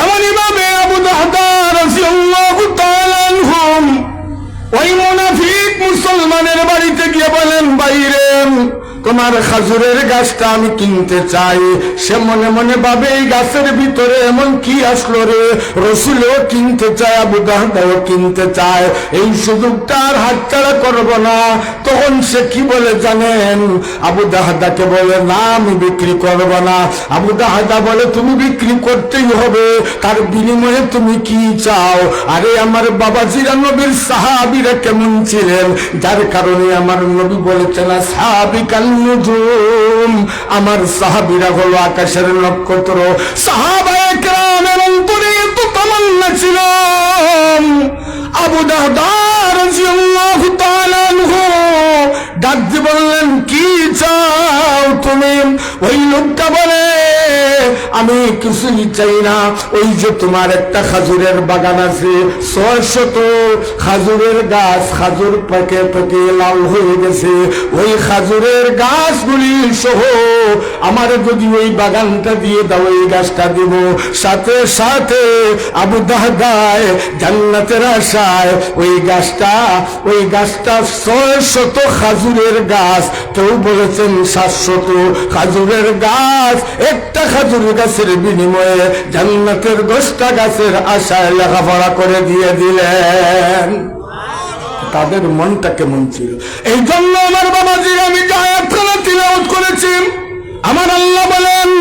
এমনই ভাবে আবু দারদা রাদিয়াল্লাহু তাআলা আনহু ওই মুনাফিক মুসলমানের বাড়িতে গিয়ে বলেন, বাইরে তোমার খেজুরের গাছটা আমি কিনতে চাই। সে মনে মনে ভাবে এই গাছের ভিতরে এমন কি আসলো রে, রাসূলও কিনতে চায়, আবু দারদাও কিনতে চায়, এই সুযোগটা আর হাতছাড়া করব না। তখন সে কি বলে জানেন? আবু দারদাকে বলে, না আমি বিক্রি করব না। আবু দারদা বলে, তুমি বিক্রি করতেই হবে, তার বিনিময়ে তুমি কি চাও? আরে আমার বাবাজিরা, নবীর সাহাবীরা কেমন ছিলেন, যার কারণে আমার নবী বলেছেন, সাহাবিকাল নুজুম, আমার সাহাবীরা হলো আকাশের নক্ষত্র। সাহাবায়ে কেরামের অন্তরে এত তামান্না ছিল। আবু দারদা রাদিয়াল্লাহু তাআলা আনহু ডাক দিয়ে বললেন, কি চাও তুমি? ওই লোকটা বলে, আমি কিছুই চাই না, ওই যে তোমার একটা খাজুরের বাগান আছে, 600 খাজুরের গাছ, খাজুর পেকে পেকে লাল হয়ে গেছে, ওই খাজুরের গাছগুলি সহ আমার যদি ওই বাগানটা দিয়ে দাও, ওই গাছটা দিব। সাথে সাথে আবু দারদায় জান্নাতের আশায় ওই গাছটা 600 খাজুরের গাছ, কেউ বলেছেন 700 খাজুরের গাছ, একটা খাজুর গাছের বিনিময়ে জান্নাতের 10টা গাছের আশায় লেখাপড়া করে দিয়ে দিলেন। তাদের মনটা কেমন ছিল! এই জন্য আমার বাবাজির আমি যে আয়াতখানা তিলাওয়াত করেছি, আমার আল্লাহ বলেন,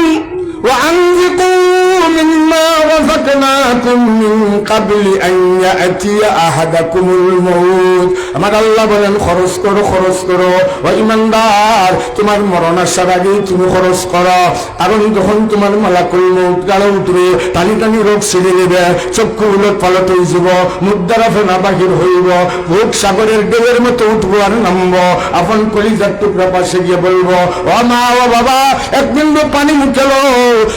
وأنفقوا مما رزقناكم من قبل أن يأتي أحدكم الموت। আমার আল্লাহ বলেন, খরচ করো, খরচ করো। ও ইমানদার, তোমার মরণ আসার আগেই তুমি খরচ করো, কারণ যখন তোমার মালাকুল মউত গাড়ে উঠবে, টানি টানি রোগ ছিঁড়ে নেবে, চক্ষু উলট পালট হয়ে যাব, মুখ দ্বারা ফেনা বাহির হইব, বুক সাগরের ঢেউয়ের মতো উঠবো আর নামবো, আপন কলিজার টুকরা পাশে গিয়ে বলবো, ও মা, ও বাবা, এক বিন্দু পানি মুখে লো।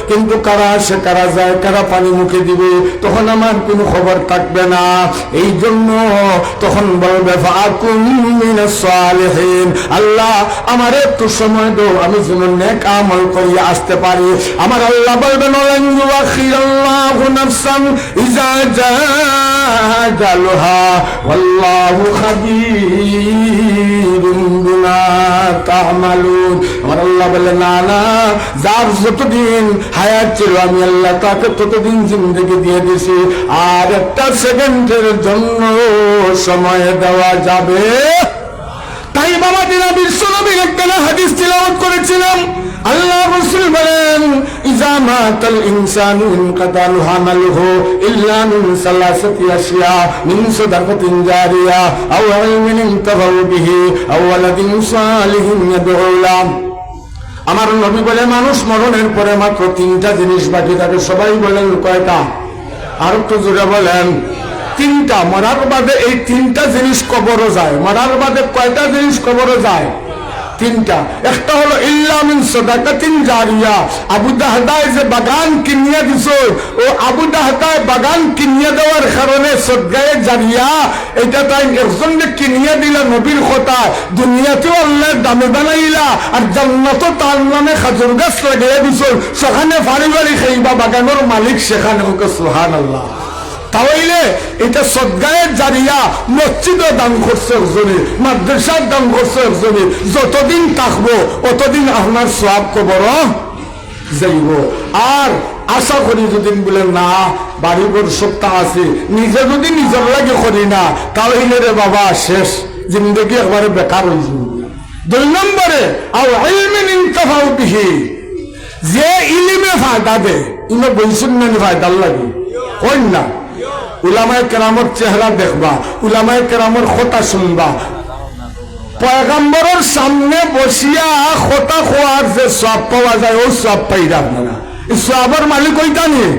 কিন্তু কারা আসে, কারা যায়, কারা পানি মুখে দিবে, তখন আমার কোনো খবর থাকবে না। এই জন্য তখন বলবে, ফাকুম মিনাস সালিহিন, আল্লাহ আমার একটু সময় দাও, আমি যেন নেক আমল করিয়া আসতে পারি। আমার আল্লাহ বলবেন, ওয়ালান ইউআখিরাল্লাহু নাফসান ইযা জাআ আজালুহা ওয়াল্লাহু খাবীরুম বিমা তা'মালুন। আমার আল্লাহ বলে, না না, যার যতদিন হায়াত ছিল আমি আল্লাহ তাকে ততদিন জিন্দেগি দিয়ে দিছি, আর একটা সেকেন্ডের জন্য সময় দেওয়া যাবে। তাই বাবা দিনা বিশ্বনবীর একটা হাদিস তিলাওয়াত করেছিলাম। আল্লাহ রাসূল বলেন, ইযা মাতাল ইনসানু ইনকাতা আমালুহু ইল্লা মিন সালাসাতি আশিয়া, মিন সাদাকাতিন জারিয়া আও ইলমিন ইনতাফাউ বিহি আও ওয়ালাদিন সালিহিন ইয়াদউ লাহু। আমার নবী বলে, মানুষ মরণের পরে মাত্র 3টা জিনিস বাকি থাকে। সবাই বলেন কয়টা? আর একটু জোরে বলেন। 3টা। মরার বাদে এই 3টা জিনিস কবরও যায়। মরার বাদে কয়টা জিনিস কবরও যায়? 3টা। একটা হলো ইল্লা মিন সাদাকাতিন জারিয়া। আবু দারদায় যে বাগান কিনিয়ে দিছ, ও আবু দারদায় বাগান কিনিয়ে দেওয়ার কারণে সদকায়ে জারিয়া, এটা তাই একজনকে কিনিয়ে দিলা নবীর কথা, দুনিয়াতেও আল্লাহর দামে বানাইলা, আর জান্নাতও তার নামে খাজুর গাছ লাগিয়ে দিছ, সেখানে ফাড়ি বাড়ি খাইবা, বাগানের মালিক সেখানে। সুবহানাল্লাহ। তাহলে এটা সদকায়ে জারিয়া। মসজিদও দান করছে একজনে, মাদ্রাসার দান করছে একজনে, যতদিন থাকবো অতদিন আপনার সওয়াব কবর যাইব। আর আশা করি যদি বলে না বাড়ি ঘর সপ্তাহ আছে, নিজে যদি নিজের লাগে করি না, তাহলে রে বাবা শেষ, জিন্দগি একবারে বেকার হয়ে যাবে। 2 নম্বরে, আও ইলমিন ইনতাফাউ বিহি, যে ইলমে ফায়দা দে, ইনো বলছেন না ফায়দা লাগে কই না। উলামায়ে কেরামের চেহারা দেখবা, উলামায়ে কেরামের কথা শুনবা, পয়গম্বরের সামনে বসিয়া কথা খোয়ার যে সওয়াব পাওয়া যায়, ও সওয়াব পাইরা আপনারা। সওয়াবের মালিক ওইটা নিয়ে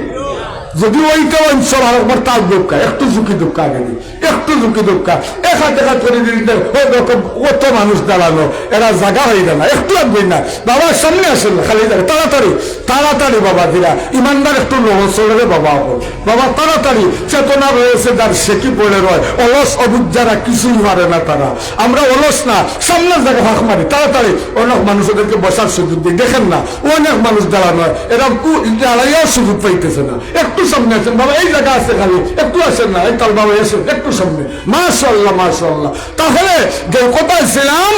যদি ওইটা অঞ্চল আরেকবার তার দোকা একটু ঝুঁকি দোকা গেলি একটু ঝুঁকি দোকা একা দেখা করে দিতে কত মানুষ দাঁড়ানো এরা জায়গা হয়ে গেল একটু লাগবে না বাবার সামনে আসেন না খালি জায়গা তাড়াতাড়ি তাড়াতাড়ি বাবা দিরা ইমানদার একটু চলে বাবা হল বাবা তাড়াতাড়ি চেতনা রয়েছে যার সে কি বলে রয় অলস অবুধ যারা কিছুই মারে না তারা আমরা অলস না সামনের জায়গা ফাঁক মারি তাড়াতাড়ি অনেক মানুষ ওদেরকে বসার সুযোগ দিই দেখেন না অনেক মানুষ দাঁড়ানো এরা দাঁড়াইয়াও সুযোগ পাইতেছে না একটু সামনে আছেন বাবা এই জায়গা আছে খালি একটু আসেন না এই কাল বাবা এসেন একটু সামনে মাশাআল্লাহ মাশাআল্লাহ তাহলে যে কথা ছিলাম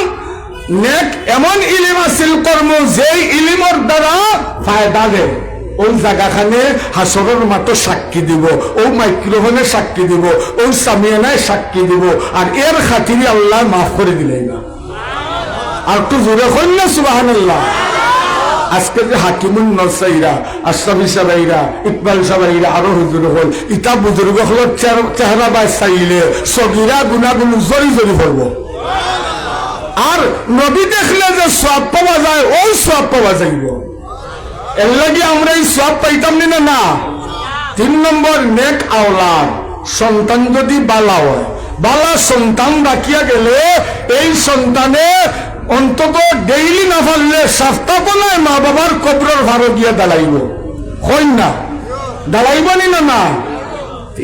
নেক এমন ইলিম হাসিল কর্ম যেই ইলিমর দ্বারা ফায়দা দেয় ওই জায়গাখানে হাসরের মাত্র সাক্ষী দিব ও মাইক্রোফোনে সাক্ষী দিব ওই সামিয়ানায় সাক্ষী দিব আর এর খাতিরে আল্লাহ মাফ করে দিলেন না আর একটু জোরে হইল না সুবহানাল্লাহ আজকে যে হাকিমুন নরসাইরা আশরাফি সাহেবরা ইকবাল সাহেবরা আরো হুজুর হল ইতা বুজুর্গ হল চেহারা বাই চাইলে সগিরা গুনাগুলো জড়ি জড়ি পড়বো আর নবী দেখলে যে সওয়াব পাওয়া যায় ওই সওয়াব পাওয়া যাইব এর লাগি আমরা এই সওয়াব পাইতাম না না 3 নম্বর নেক আওলাদ সন্তান যদি বালা হয় বালা সন্তান রাখিয়া গেলে এই সন্তানে অন্তত ডেইলি না পারলে সপ্তাহনায় মা বাবার কবরের ভাড়া দিয়ে দাঁড়াইব হয় না দাঁড়াইব না না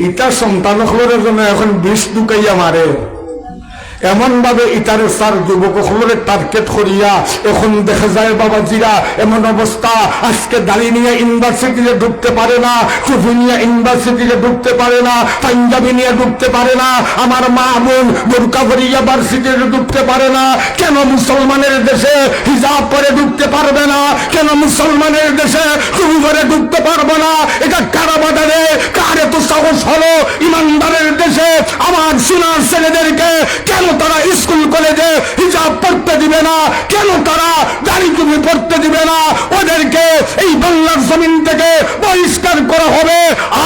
ইটা সন্তান হলের জন্য এখন বিষ ঢুকাইয়া মারে এমন ভাবে ইটারে সার যুবক হলরে টার্গেট করিয়া এখন দেখা যায় বাবাজিরা এমন অবস্থা আজকে দাঁড়িয়ে নিয়ে ইউনিভার্সিটিতে ঢুকতে পারে না টুপি নিয়ে ইউনিভার্সিটিতে ঢুকতে পারে না পাঞ্জাবি নিয়ে ঢুকতে পারে না আমার মা বোন বোরকা পরিয়া ভার্সিটিতে ঢুকতে পারে না কেন মুসলমানের দেশে হিজাব পরে ঢুকতে পারবে না কেন মুসলমানের দেশে টুপি পরে ঢুকতে পারবে না এটা কারা বাধা দেয় কার এত সাহস হলো ইমানদারের দেশে আমার সোনার ছেলেদেরকে কেন তারা স্কুল কলেজে হিজাব পড়তে দিবে না কেন তারা দাড়ি টুপি পড়তে দিবে না ওদেরকে এই বাংলার জমিন থেকে বহিষ্কার করা হবে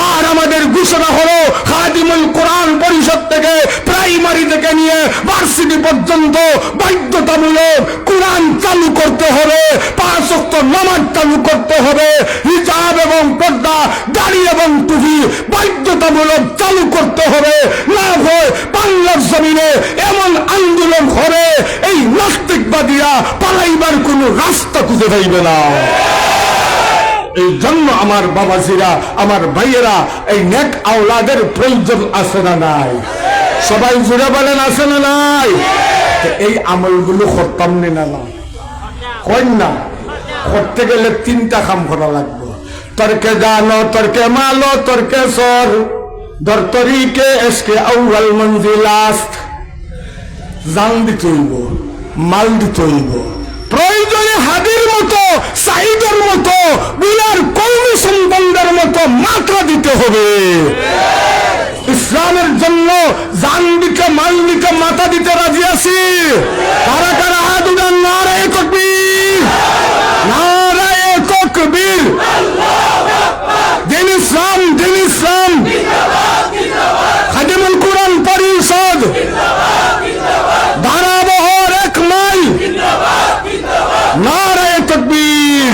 আর আমাদের ঘোষণা হলো খাদিমুল কোরআন পরিষদ থেকে প্রাইমারি থেকে নিয়ে ভার্সিটি পর্যন্ত বাধ্যতামূলক কোরআন চালু করতে হবে 5 ওয়াক্ত নামাজ চালু করতে হবে হিজাব এবং পর্দা দাড়ি এবং টুপি বাধ্যতামূলক চালু করতে হবে না হয় বাংলার জমিনে এমন আন্দোলন হবে এই নাস্তিকবাদীরা পালাইবার কোন রাস্তা খুঁজে পাইবে না এই জন্য আমার বাবাজিরা আমার ভাইয়েরা এই নেক আওলাদের প্রয়োজন আছে না নাই সবাই জুড়ে বলেন আছে না নাই এই আমলগুলো করতাম না না হয় না করতে গেলে 3টা কাম করা লাগবে তরকে জানো তরকে মালো তরকে সর দর তরিকে এসকে আউয়াল মঞ্জিলাস্ত জান দিতে হইব মাল দিতে হইব প্রয়োজনে হাদির মতো সাইদের মতো বিলার কৌমি সন্তানদের মতো মাত্রা দিতে হবে ইসলামের জন্য জান দিকে মাল দিকে মাথা দিতে রাজি আছি কারা কারা হাত উঠান নারায়ে তাকবীর নারায়ে তাকবীর দিন ইসলাম খাদিমুল কোরআন পরিষদ ধারাবহর এক মাইল নারায়ে তাকবীর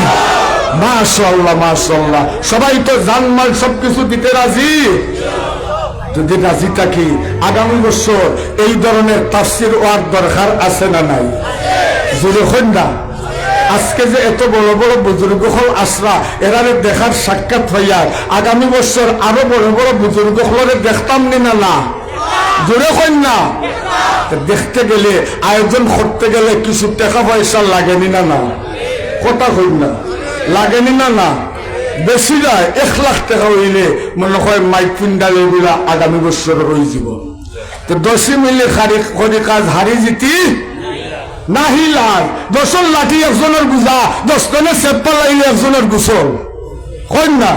মাশাআল্লাহ মাশাআল্লাহ সবাই তো জানমাল সবকিছু দিতে রাজি যদি রাজি থাকি আগামী বছর এই ধরনের তাফসীর ওয়ার দরকার আছে না নাই জোরে হন না আজকে যে এত বড় বড় বুজুর্গ হল আসরা এরারে দেখার সাক্ষাৎ হইয়া আগামী বছর আরো বড় বড় বুজুর্গ হলরে দেখতাম না না জোরে হন না দেখতে গেলে আয়োজন করতে গেলে কিছু টাকা পয়সা লাগেনি না না কথা হইল না লাগেনি না না বেশি যায় 1 লাখ টাকা হইলে মনে হয় মাইক পিন্ডাল এগুলা আগামী বছর রয়ে যাব তো 10 মিলে খারি কাজ হারি জিতি নাহি লাগ 10 লাঠি একজনের বুঝা 10 জনে সেপ্পা লাইলে একজনের গুসল হয় না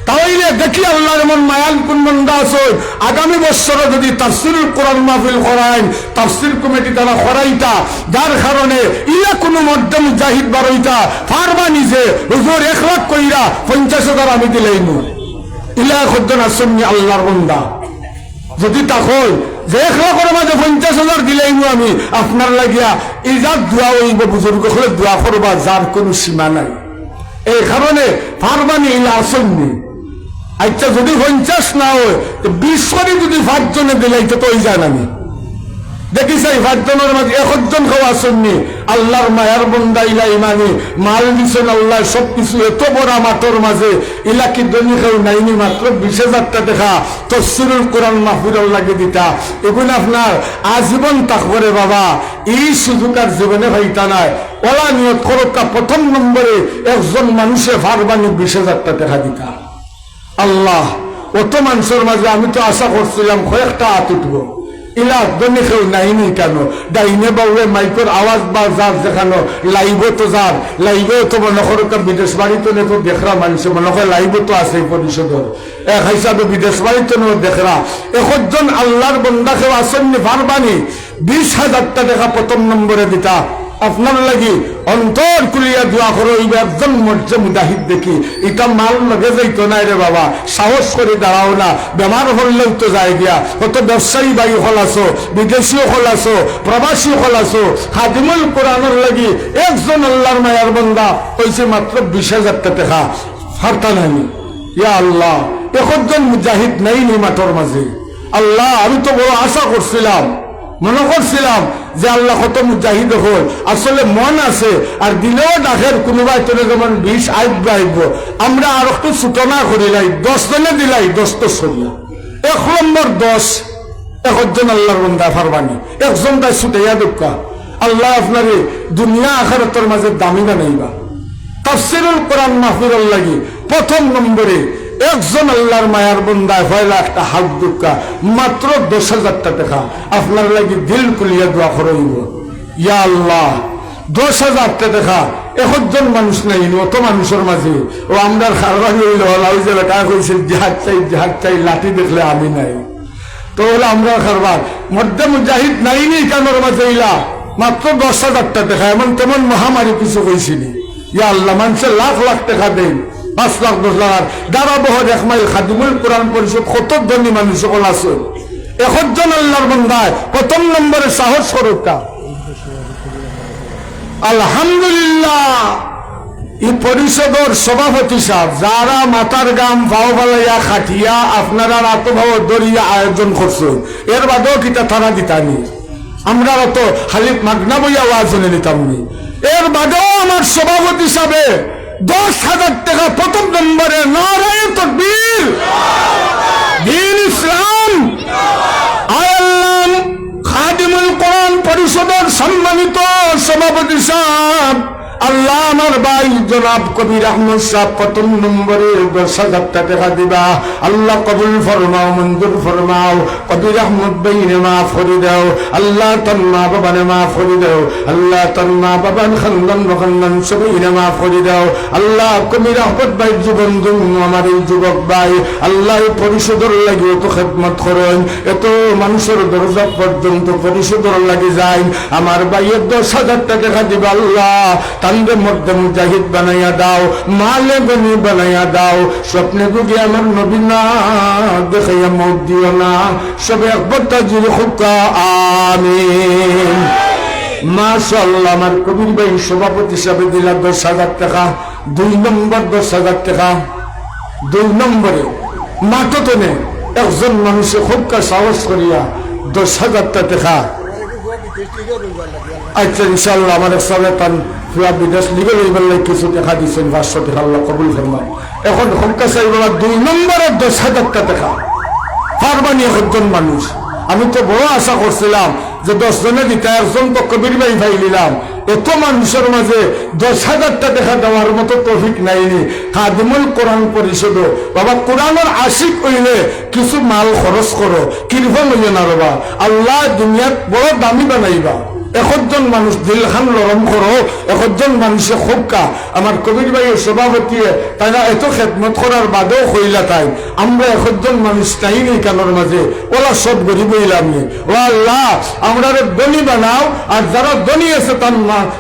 তাইলে দেখি আল্লাহর এমন মায়াল কোন বান্দা আছে আগামী বছর যদি তাফসীরুল কোরআন মাহফিল করায় তাফসীর কমিটি দ্বারা করাইতা যার কারণে ইলা কোন মধ্যম মুজাহিদ বারইতা ফারবা নিজে হুজুর 1 লাখ কইরা 50,000 আমি দিলাইমু ইলা খদ্দন আসমি আল্লাহর বান্দা যদি তা কই যে 1 লাখের মাঝে 50,000 দিলাইমু আমি আপনার লাগিয়া ইজাত দোয়া হইব বুজুর্গ হলে দোয়া করবা যার কোনো সীমা নাই এই কারণে পারবানি ইলা আসেননি। আচ্ছা যদি 50 না হয় 20 করে যদি 5 জনে দিলাইতে তো ওই যায় না। দেখিস এই 5 জনের মাঝে 1 জন কেউ আসেননি। আল্লাহর মায়ার বন্দা ইলা ইমানি মাল দিছেন আল্লাহ সবকিছু এত বড় মাঠের মাঝে ইলা কি দনি কেউ নাইনি মাত্র 20,000 টাকা তাফসীরুল কোরআন মাহফিল লাগে দিতা এগুলো আপনার আজীবন তাকবরে বাবা। এই সুযোগ আর জীবনে ভাইতা নাই। ওলা নিয়ত করকা প্রথম নম্বরে একজন মানুষে ফারবানি 20,000 টাকা দিতা। আল্লাহ অত মানুষের মাঝে আমি তো আশা করছিলাম কয়েকটা হাত উঠবো। ইলা দনি কেউ নাইনি কেন? ডাইনে বাউে মাইকের আওয়াজ বা যার দেখানো লাইভও তো যার লাইভেও তো মনে করো বিদেশ বাড়িতে তো দেখরা মানুষ মনে করে লাইভও তো আছে পরিষদের এক হিসাবে বিদেশ বাড়িতে দেখরা 1 জন আল্লাহর বন্দা কেউ আসেননি ফারবানি 20,000 টাকা প্রথম নম্বরে দিতা। আপনার লাগি অন্তর কুলিয়া দোয়া করো। একজন মর্যে মুজাহিদ দেখি এটা মাল লগে যাইতো নাই রে বাবা, সাহস করে দাঁড়াও না। বেমার হলেও তো যায় গিয়া। কত ব্যবসায়ী বাই হল আছো, বিদেশিও হল আছো, প্রবাসী হল আছো। খাদিমুল কোরআনের লাগি একজন আল্লাহর মায়ার বন্দা হয়েছে মাত্র 20,000 টাকা ফারতা নাই। ইয়া আল্লাহ 1 জন মুজাহিদ নেইনি মাঠের মাঝে। আল্লাহ আমি তো বড় আশা করছিলাম, মনে করছিলাম যে আল্লাহ কত মুজাহিদ হল। আসলে মন আছে আর দিলেও ডাকের কোনোবাই তোরে যেমন 20 আইব আমরা আর একটু সূচনা করিলাই 10 জনে দিলাই 10 তো সরিয়া 1 নম্বর 10 1 জন আল্লাহর বন্দা ফারবানি 1 জন তাই ছুটাইয়া দোকা। আল্লাহ আপনারে দুনিয়া আখিরাতের মাঝে দামি বানাইবা। তাফসীরুল কোরআন মাহফিল লাগি প্রথম নম্বরে 1 জন আল্লাহর মায়ার বন্দায় হয়লা একটা হাত দুঃখা মাত্র 10,000 টাকা আপনার লাগি দিল কুলিয়া দোয়া করইব। ইয়া আল্লাহ 10,000 টাকা 1 জন মানুষ নাই অত মানুষের মাঝে। ও আমরা খারবানি হইল ওই যে টাকা কইছে জিহাদ চাই লাঠি দেখলে আমি নাই তো হলো আমরা খারবার মধ্যে মুজাহিদ নাইনি কানোর মাঝে ইলা মাত্র 10,000 টাকা। এমন তেমন মহামারী কিছু কইছিনি। ইয়া আল্লাহ মানুষের লাখ লাখ টাকা দেন 5 লাখ 10 লাখ দাঁড়া বহর 1 মাইল খাদিমুল কোরআন পরিষদ কত ধনী মানুষ সকল আছে। 1 জন আল্লাহর বান্দায় প্রথম নম্বরে সাহস করুকা। আলহামদুলিল্লাহ এই পরিষদের সভাপতি সাহেব যারা মাথার গাম ভাও ভালাইয়া খাটিয়া আপনারা আত্মভাব দরিয়া আয়োজন করছেন এর বাদেও কিতা তারা দিতানি আমরা তো খালি মাগনা বইয়া ওয়াজনে নিতামনি। এর বাদেও আমার সভাপতি সাহেবে 10,000 টাকা প্রথম নম্বরে নারায়ে তাকবীর দ্বীন ইসলাম আল্লাহ খাদিমুল কোরআন পরিষদের সম্মানিত সভাপতি সাহেব আল্লাহ আমার ভাই জনাব কবির আহমদ সাহেব প্রথম নম্বরে 10,000 টাকা দিবা। আল্লাহ কবুল ফরমাও মঞ্জুর ফরমাও। কবির আহমদ ভাইরে মাফ করে দাও আল্লাহ, তোর মা বাবারে মাফ করে দাও আল্লাহ, তোর মা বাবার খানদান সবাইরে মাফ করে দাও আল্লাহ। কবির আহমদ ভাই জীবন আমার এই যুবক ভাই আল্লাহ পরিষদের লাগে এত খেদমত করেন, এত মানুষের দরজা পর্যন্ত পরিষদের লাগে যায়। আমার ভাইয়ের 10,000 টাকা দিবা আল্লাহ, তান্ডে মধ্যে মুজাহিদ বানাইয়া দাও, মালে গনি বানাইয়া দাও। স্বপ্নে গুগি আমার নবী না দেখাইয়া মত দিও না। সবে একবার তাজির হুকা আমিন। মাশাআল্লাহ আমার কবির ভাই সভাপতি হিসাবে দিলা 10,000 টাকা। 2 নম্বর 10,000 টাকা 2 নম্বরে মাতনে 1 জন মানুষে হুকা সাহস করিয়া 10,000 টাকা। আচ্ছা ইনশাআল্লাহ আমার সালেতান পুরা বিদেশ লিগে লইবার লাগে কিছু টাকা দিচ্ছেন 500 টাকা আল্লাহ কবুল ফরমান। এখন হুকা চাইবা 2 নম্বরে 10,000 টাকা ফারবানি 1 জন মানুষ। আমি তো বড় আশা করছিলাম যে 10 জনে দিতে 1 জন তো কবির ভাই ভাই নিলাম। এত মানুষের মাঝে 10,000 টাকা দেওয়ার মতো তৌফিক নাইনি। খাদিমুল কোরআন পরিষদ বাবা কোরআনের আশিক হইলে কিছু মাল খরচ করো, কিরকম হইয়া না বাবা আল্লাহ দুনিয়াত বড় দামি বানাইবা। 1 জন মানুষ দিল খান লরম করো, 1 জন মানুষে খুবকা আমার কবির ভাইয়ের সভাপতি তারা এত খেদমত করার বাদেও হইলা তাই আমরা 1 জন মানুষ তাই নেই কানোর মাঝে ওরা সব গরিব হইলাম নি। ও আল্লাহ আমরা ধনী বানাও আর যারা ধনী আছে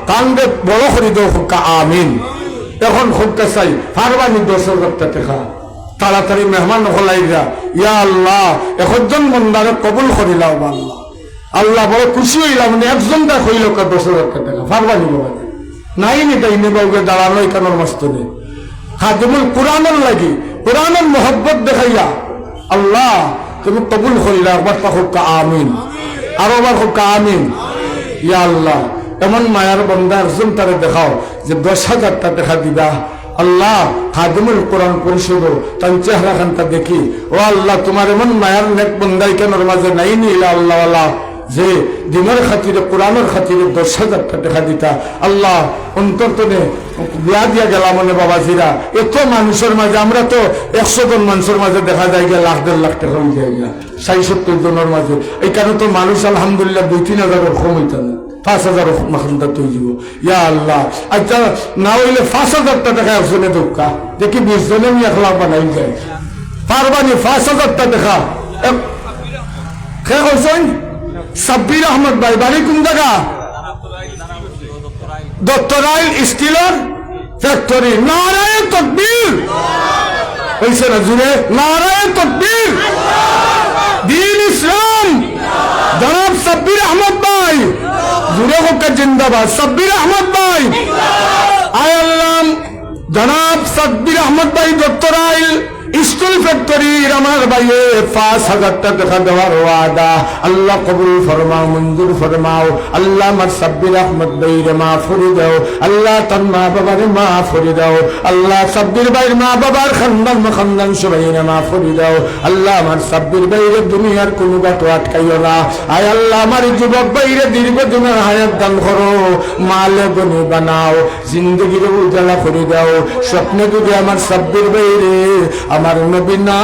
তানরে বড় করি দাও খুবকা আমিন। এখন খুবকা চাই ফারবানি 10,000 টাকা তাড়াতাড়ি মেহমান হলাইরা। ইয়া আল্লাহ 1 জন বন্দারে কবুল করিলাও আল্লাহ। আল্লাহ বড় খুশি হইলাম 1 জনটা হইল 10,000 টাকা ফারবানি বাবা নাই নি তাই নেবাউকে দাঁড়ানো কানোর মাস্ত নেই খাদিমুল কোরআনের লাগি কোরআনের মোহব্বত দেখাইয়া আল্লাহ তুমি কবুল করিলা। একবার হোক আমিন, আরো বার হোক আমিন। ইয়া আল্লাহ এমন মায়ার বান্দা একজন তারে দেখাও যে 10,000টা দেখা দিবা। আল্লাহ খাদিমুল কোরআন পরিষদ তার চেহারা খানটা দেখি, ও আল্লাহ তোমার এমন মায়ার নেক বন্দাই কেনর মাঝে নাই নিলা আল্লাহ আল্লাহ যে দিনের খাতিরে কোরআনের খাতিরে 10,000টা দেখা দিতা। আল্লাহ অন্তর্তনে বিয়া দিয়া গেলাম মনে বাবাজিরা, এত মানুষের মাঝে আমরা তো 100 জন মানুষের মাঝে দেখা যায় গিয়া লাখ 1.5 লাখ টাকা হয়ে যায় না 60-70 জনের মাঝে। এই কারণে তো মানুষ আলহামদুলিল্লাহ 2-3 হাজারের কম হইতা না, 5,000 মাখানটা তৈরি দিব। ইয়া আল্লাহ আচ্ছা না হইলে 5,000টা টাকা একজনে দোকা দেখি 20 জনে নিয়ে 1 লাখ বানাই যায় পারবানি। 5,000টা দেখা খে কইছেন সাব্বির আহমদ ভাই, বাড়ি কোন জায়গা? দত্তরাইল স্টিলের ফ্যাক্টরি। নারায়ে তাকবীর হইছে না জুড়ে? নারায়ে তাকবীর। দ্বীন ইসলাম জনাব সাব্বির আহমদ ভাই জুড়ে হোক জিন্দাবাদ। সাব্বির আহমদ ভাই আয় আল্লাহ জনাব সাব্বির আহমদ ভাই দত্তরাইল স্কুল ফ্যাক্টরির আমার ভাইয়ে 5,000টা টাকা দেওয়ার ওয়াদা। আল্লাহ কবুল ফরমাও, মঞ্জুর ফরমাও। আল্লাহ আমার সাব্বির আহমদ ভাইরে মাফ করে দাও। আল্লাহ তার মা বাবার মাফ করে দাও। আল্লাহ সাব্বির ভাইয়ের মা বাবার খানদান সবাইরে মাফ করে দাও। আল্লাহ আমার সাব্বির ভাইরে দুনিয়ার কোনো বাটো আটকাইও না। আয় আল্লাহ আমার যুবক ভাইরে দীর্ঘদিনের হায়াত দান করো, মালে গনি বানাও, জিন্দগির উজালা করে দাও। স্বপ্নে যদি আমার সাব্বির ভাইরে আমার নবী না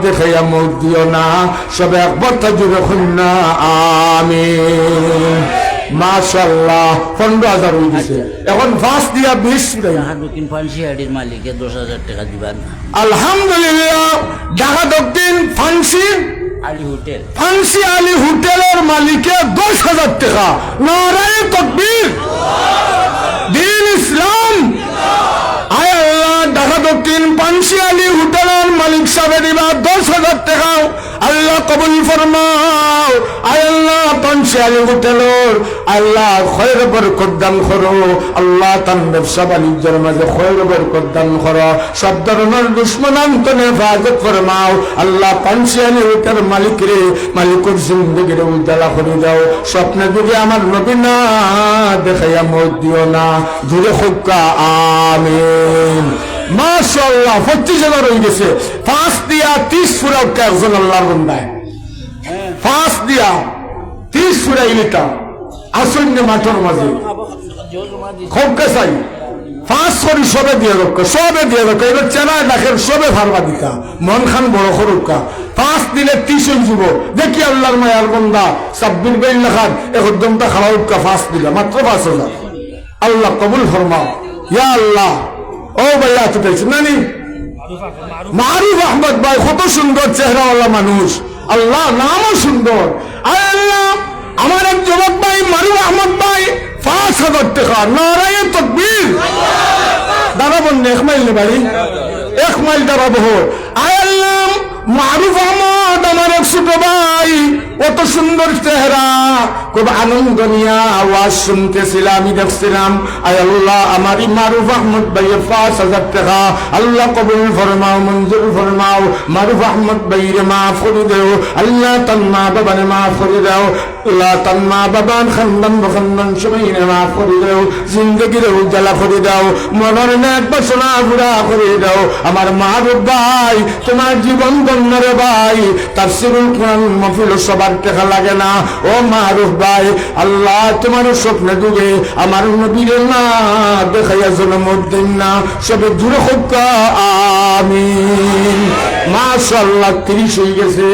দেখাইয়া মুখ দিও না। সবে একবার জুড়ে খুলনা আমিন। মাশাআল্লাহ 15,000 হয়ে গেছে। এখন ফাঁস দিয়া 20 দক্ষিণ ফান্সি হাটির মালিকে 10,000 টাকা দিবেন। আলহামদুলিল্লাহ ঢাকা দক্ষিণ fancy Ali hotel, fancy Ali হোটেলের মালিকে 10,000 টাকা। নারায়ে তাকবীর। দ্বীন ইসলাম আয় আল্লাহ ঢাকা দক্ষিণ ফান্সি আলী হোটেলের মালিক সাহেব দিবা 10,000 টাকা। আল্লাহ কবুল ফরমাও। আয় আল্লাহ ফান্সি আলী হোটেলের আল্লাহ খৈর বরকত দান করো। আল্লাহ তার ব্যবসা বাণিজ্যের মাঝে খৈর বরকত দান করো। সব ধরনের দুশ্মনান্তনে হেফাজত ফরমাও। আল্লাহ ফান্সি আলী হোটেলের মালিক রে মালিকের জিন্দগির উজালা করে দাও। স্বপ্নে যদি আমার নবী না দেখাইয়া মত দিও না। ধীরে হোক্কা আমিন। মাশাআল্লাহ 25,000 হয়ে গেছে। 5 দিয়া 30 ফুরাও একজন আল্লাহর বান্দায় 5 দিয়া 30 ফুরাই লিটা আসন্য মাঠের মাঝে খুব কাছাই 5 করি সবে দিয়ে রক্ষা, সবে দিয়ে রক্ষা। এবার চেনায় দেখেন সবে ভারবা দিতা মন খান বড় করুকা। 5 দিলে 30 হয়ে যাব। দেখি আল্লাহর মায়ার বান্দা সাব্বির ভাই লেখান একদমটা খাওয়া উৎকা 5 দিলা মাত্র 5,000। আল্লাহ কবুল ফরমাও। ইয়া আল্লাহ ও ভাইয়া তো পেয়েছেন নানি মারুফ আহমদ ভাই, কত সুন্দর চেহারাওয়ালা মানুষ। আল্লাহ নামও সুন্দর। আল্লাহ আমার এক যুবক ভাই মারুফ আহমদ ভাই 5,000 টাকা। নারায়ে তাকবীর। দাঁড়াবেন 1 মাইল বাড়ি 1 মাইল দাঁড়াবো। আল্লাহ মারুফ আহমদ আমার এক ছোট ভাই, কত সুন্দর চেহারা, খুব আনন্দ নিয়ে আওয়াজ শুনতেছিলাম, আমি দেখছিলাম। আয় আল্লাহ আমার মারুফ আহমদ ভাইয়ের 5,000 টাকা আল্লাহ কবুল ফরমাও, মঞ্জুর ফরমাও। মারুফ আহমদ ভাইয়ের মাফ করে দেও। আল্লাহ তার মা বাবার মাফ করে দাও। আল্লাহ তার মা বাবার খানদান সবাই মাফ করে দাও। জিন্দগির উজালা করে দাও। মনের নেক বাসনা পুরা করে দাও। আমার মারুফ ভাই তোমার জীবন ধন্যরে ভাই। তাফসীরুল কোরআন মাহফিল সবার টাকা লাগে না। ও মারুফ ভাই আল্লাহ তোমার স্বপ্নে ডুবে আমার নবীর না দেখাইয়া জন্ম দিন না। সবে দূরে হোক আমিন। মাশাআল্লাহ 30 হয়ে গেছে।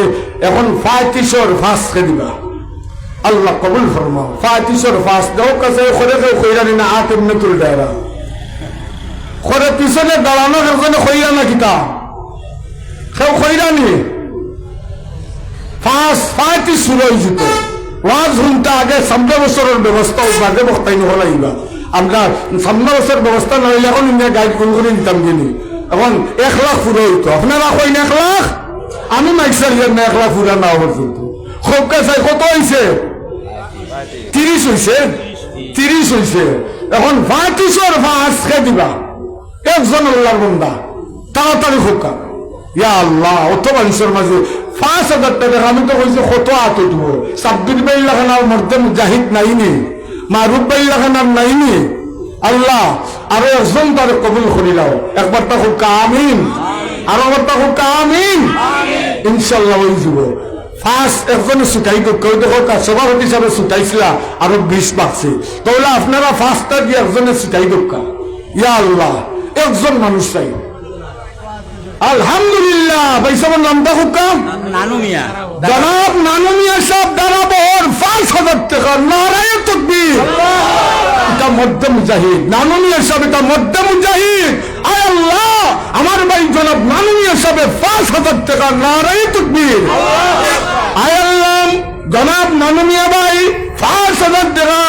এখন 35 ফাঁসকে দিবা। আল্লাহ কবুল ফরমাও। 35 ফাঁস দাও কাছে খরে খৈরানি না আতেম নতুল ডায়রা খরে পিছনে দাঁড়ানোর ওখানে খৈরা না কিতা কেউ খৈরানি 35 শুরু হয়ে যেত। ওয়াজ শুনতে আগে 15 বছরের ব্যবস্থা বাদে বক্তাই নহলাইবা। আমরা 15 বছর ব্যবস্থা না হইলে এখন ইন্ডিয়া গাইড কোন করে নিতাম কিনি। এখন 1 লাখ পুরো হইতো। আপনারা কইন 1 লাখ, আমি মাইকসার না 1 লাখ পুরা না পর্যন্ত। খুব কাছে কত হয়েছে? 30 হয়েছে। 30 হয়েছে। এখন 35 ফাঁস খেয়ে দিবা। একজন আল্লাহর বান্দা তাড়াতাড়ি হোকা ইয়া আল্লাহ অত মানুষের মাঝে 5,000 টাকা আমি তো কইছি কত আত দিব সাব্বির ভাই লাগানোর মধ্যে মুজাহিদ নাইনি মারুফ ভাই লাগানোর নাইনি আল্লাহ আরো একজন তার কবুল করিলাও একবার তা হোকা আমিন আর একবার তা হোকা আমিন ইনশাআল্লাহ ওই যাব ফার্স্ট একজনে ছুটাই কেউ দেখো সভাপতি হিসাবে ছুটাইছিলা আরো 20 বাকছে তাহলে আপনারা ফার্স্টটা দিয়ে একজনে ছুটাই দোকা ইয়া আল্লাহ একজন মানুষ চাই আলহামদুলিল্লাহ ভাই সাহেবের নামটা হুকাম নানু মিয়া জনাব নানু মিয়া সাহেব দাঁড়াবর 5,000 টাকা নারায়ে তাকবীর এটা মধ্যে মুজাহিদ নানু মিয়া সাহেব এটা মধ্যে মুজাহিদ আয় আল্লাহ আমার ভাই জনাব নানু মিয়া সাহেব 5,000 টাকা নারায়ে তাকবীর আয় আল্লাহ জনাব নানু মিয়া ভাই 5,000 টাকা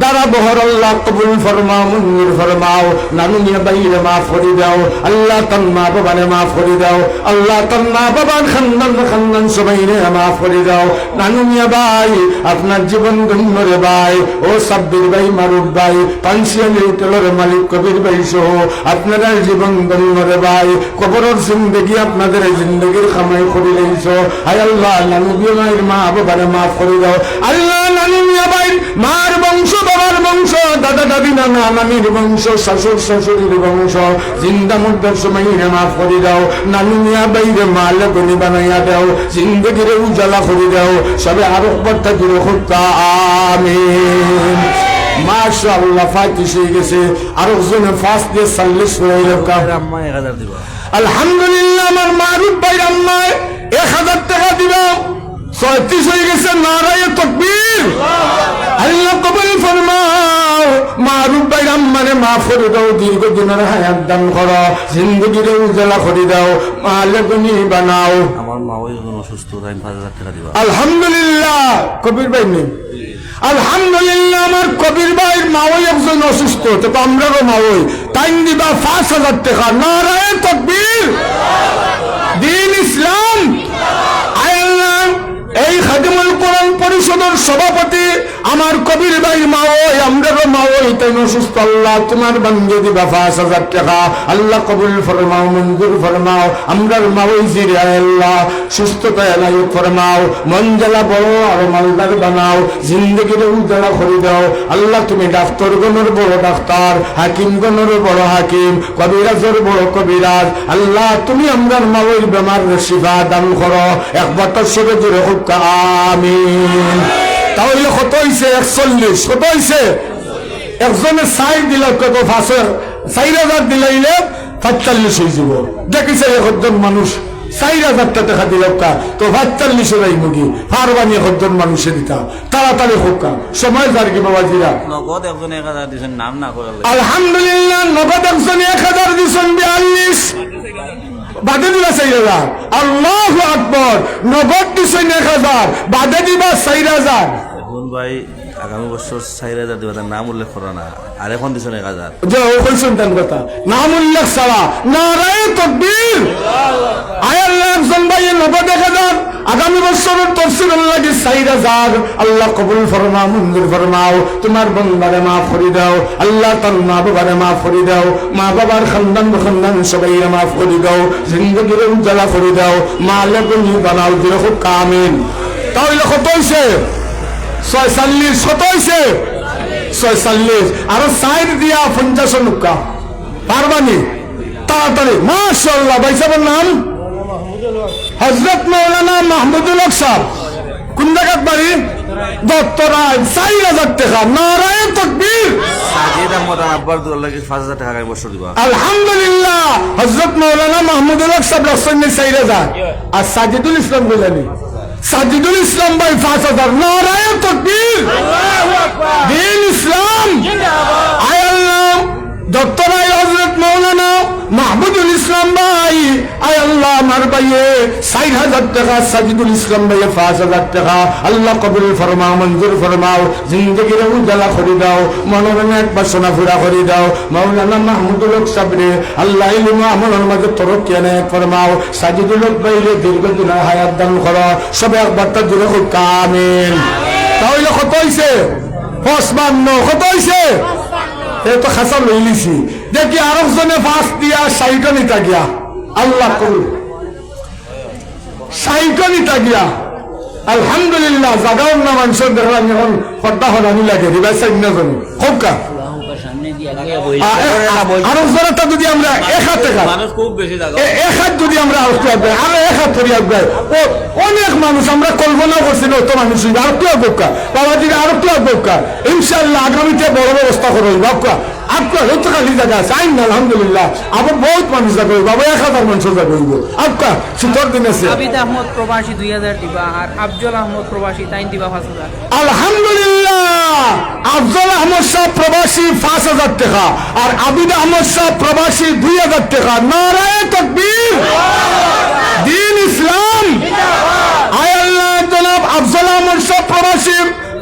দ্বারা বহর আল্লাহ কবুল ফরমাও মঞ্জুর ফরমাও নানু মিয়া ভাইরে মাফ করে দাও আল্লাহ তার মা বাবারে মাফ করে দাও আল্লাহ তার মা বাবার খানদান সবাইরে মাফ করে দাও নানু মিয়া ভাই আপনার জীবন ধন্য রে ভাই ও সাব্বির ভাই মারুফ ভাই পানশিয়ালি হোটেলের মালিক কবির ভাই সহ আপনারা জীবন ধন্য রে ভাই কবরের জিন্দগি আপনাদের জিন্দগির কামাই করে লইছো হায় আল্লাহ নানু মিয়া ভাইয়ের মা বাবারে মাফ করে দাও আল্লাহ নানু মিয়া ভাই মার বংশ বাবার বংশ দাদা দাদি নানা নানির বংশ শাশুর শাশুড়ির বংশ জিন্দা মুদ্রার সময় মাফ করে দাও নানু মিয়া ভাইরে মাল গনি বানাইয়া দাও জিন্দগির উজালা করে দাও সবে আরো কথা দিল খুদা আমিন মাশাআল্লাহ ফাতিশ হয়ে গেছে আর জনে ফাস্ট দিয়ে 40 হয়ে গেল আম্মা 1000 দিব আলহামদুলিল্লাহ আমার মারুফ ভাই আম্মায় 1000 টাকা দিবা 36 হয়ে গেছে নারায়ে তাকবীর আল্লাহ কবুল ফরমাও মারুফ ভাই আম্মারে মাফ করে দাও দীর্ঘদিনের হায়াত দান করো জিন্দগিরে উজালা করে দাও মালে গুনি বানাও আমার মা ওই অসুস্থ তাই 5000 টাকা দিব আলহামদুলিল্লাহ কবির ভাই নেই আলহামদুলিল্লাহ আমার কবির ভাইয়ের মাওই একজন অসুস্থ তো আমরারও মাওই তাই দিবা 5,000 টাকা নারায়ে তাকবীর দ্বীন ইসলাম এই খাদিমুল কোরআন পরিষদের সভাপতি আমার কবির ভাই মাওই আমরারও মাওই তাই অসুস্থ আল্লাহ তোমার বান্দে দিবা 5,000 টাকা আল্লাহ কবুল ফরমাও মঞ্জুর ফরমাও আমরার মাওই জিরে আল্লাহ সুস্থতা এলাহি ফরমাও মন জ্বালা বড় আর মালদার বানাও জিন্দগির উজালা করে দাও আল্লাহ তুমি ডাক্তার গণের বড় ডাক্তার হাকিম গণের বড় হাকিম কবিরাজের বড় কবিরাজ আল্লাহ তুমি আমরার মাওই বেমার শিফা দান করো একবার তোর সবে জোরে হোক আমিন তাহলে কত হইছে 41 কত হইছে একজনে 6 দিল কত 4,000 দিলাইলে 45 হয়ে যাব দেখিছে একজন মানুষ 4,000 টাকা দিল তো 45 হই মুগি ফারবানি একজন মানুষে দিতা তাড়াতাড়ি হোক সময় যার কি বাবাজিরা নগদ একজন 1000 দিছেন নাম না করে আলহামদুলিল্লাহ নগদ একজন 1000 দিছেন 42 বাদে দিবা 4,000 আল্লাহু আকবার নগদ দিছেন 1000 বাদে দিবা 4,000 এখন ভাই আগামী বছর 4000 দিবা তার নাম উল্লেখ করো না আর এখন দিছেন 1000 যে ও কইছেন তার কথা নাম উল্লেখ ছাড়া নারায়ে তাকবীর আয় আল্লাহ একজন ভাই নগদ 1000 আগামী বছরের তফসিলের লাগি 4,000 আল্লাহ কবুল ফরমাও মঞ্জুর ফরমাও তোমার বান্দারে মাফ করে দাও আল্লাহ তার মা বাবারে মাফ করে দাও মা বাবার খানদান সবাইরে মাফ করে দাও জিন্দগির উজালা করে দাও মালে গুনি বানাও দিলে খুব কামিন তাহলে কত হইছে 46 কত হইছে 46 আর 60 দিয়া 50 নুকা পারবানি তাড়াতাড়ি মাশাআল্লাহ ভাই সাহেবের নাম হযরত মাওলানা মাহমুদুল হক সাহেব কোন জায়গার বাড়ি দত্তরায় 4,000 টাকা নারায়ে তাকবীর সাজিদ আহমদ আব্বার দুল্লাহকে 5000 টাকা আগামী বছর দিবা আলহামদুলিল্লাহ হযরত মাওলানা মাহমুদুল হক সাহেব রাসূল 4,000 আর সাজিদুল ইসলাম বলেনি সাজিদুল ইসলাম ভাই 5,000 নারায়ে তাকবীর আল্লাহু আকবার দ্বীন ইসলাম জিন্দাবাদ আয় আল্লাহ দত্তরায় হযরত মাওলানা মাহমুদুল ইসলাম ভাই আয় আল্লাহ আমার ভাইয়ে 4,000 টাকা সাজিদুল ইসলাম ভাইয়ে 5,000 টাকা আল্লাহ কবুল ফরমাও মঞ্জুর ফরমাও জিন্দগির উজালা করে দাও মনোরণে এক বাসনা পুরা করে দাও মাওলানা মাহমুদুল হক সাবরে আল্লাহ ইলম আমলের মাঝে তরক্কি এনে ফরমাও সাজিদুল হক ভাইরে দীর্ঘদিন হায়াত দান করো সবে একবার তার জোরে হোক আমিন তাহলে কত হইছে 55 কত হইছে এই তো খাসা লই লিছি দেখি আরেকজনে ফাঁস দিয়া সাইটো নিতা গিয়া আল্লাহ কবুল সাইটো নিতা গিয়া আলহামদুলিল্লাহ জাগাও না মানুষের দেখলাম এখন পর্দা হরানি লাগে রিবাই সাইড না জানি হোক কা আরেকজনেরটা যদি আমরা এক হাতে এক হাত যদি আমরা আরেকটু আগে আরো এক হাত ধরি আগে অনেক মানুষ আমরা কল্পনা করছি না অত মানুষ আরেকটু আগোকা বাবাজিরা আরেকটু আগোকা ইনশাল্লাহ আগামীতে বড় ব্যবস্থা করো বাবা আপনার হয়তো খালি জায়গা আছে আইন আলহামদুলিল্লাহ আবার বহুত মানুষ যাবে বাবা 1000 মানুষ যাবে আপনার শীতর দিন আছে আবিদ আহমদ প্রবাসী 2000 দিবা আর আফজল আহমদ প্রবাসী 3 দিবা 5000 আলহামদুলিল্লাহ আফজল আহমদ সাহেব প্রবাসী 5000 টাকা আর আবিদ আহমদ সাহেব প্রবাসী 2000 টাকা নারায়ে তাকবীর দ্বীন ইসলাম আয় আল্লাহ জনাব আফজল আহমদ সাহেব প্রবাসী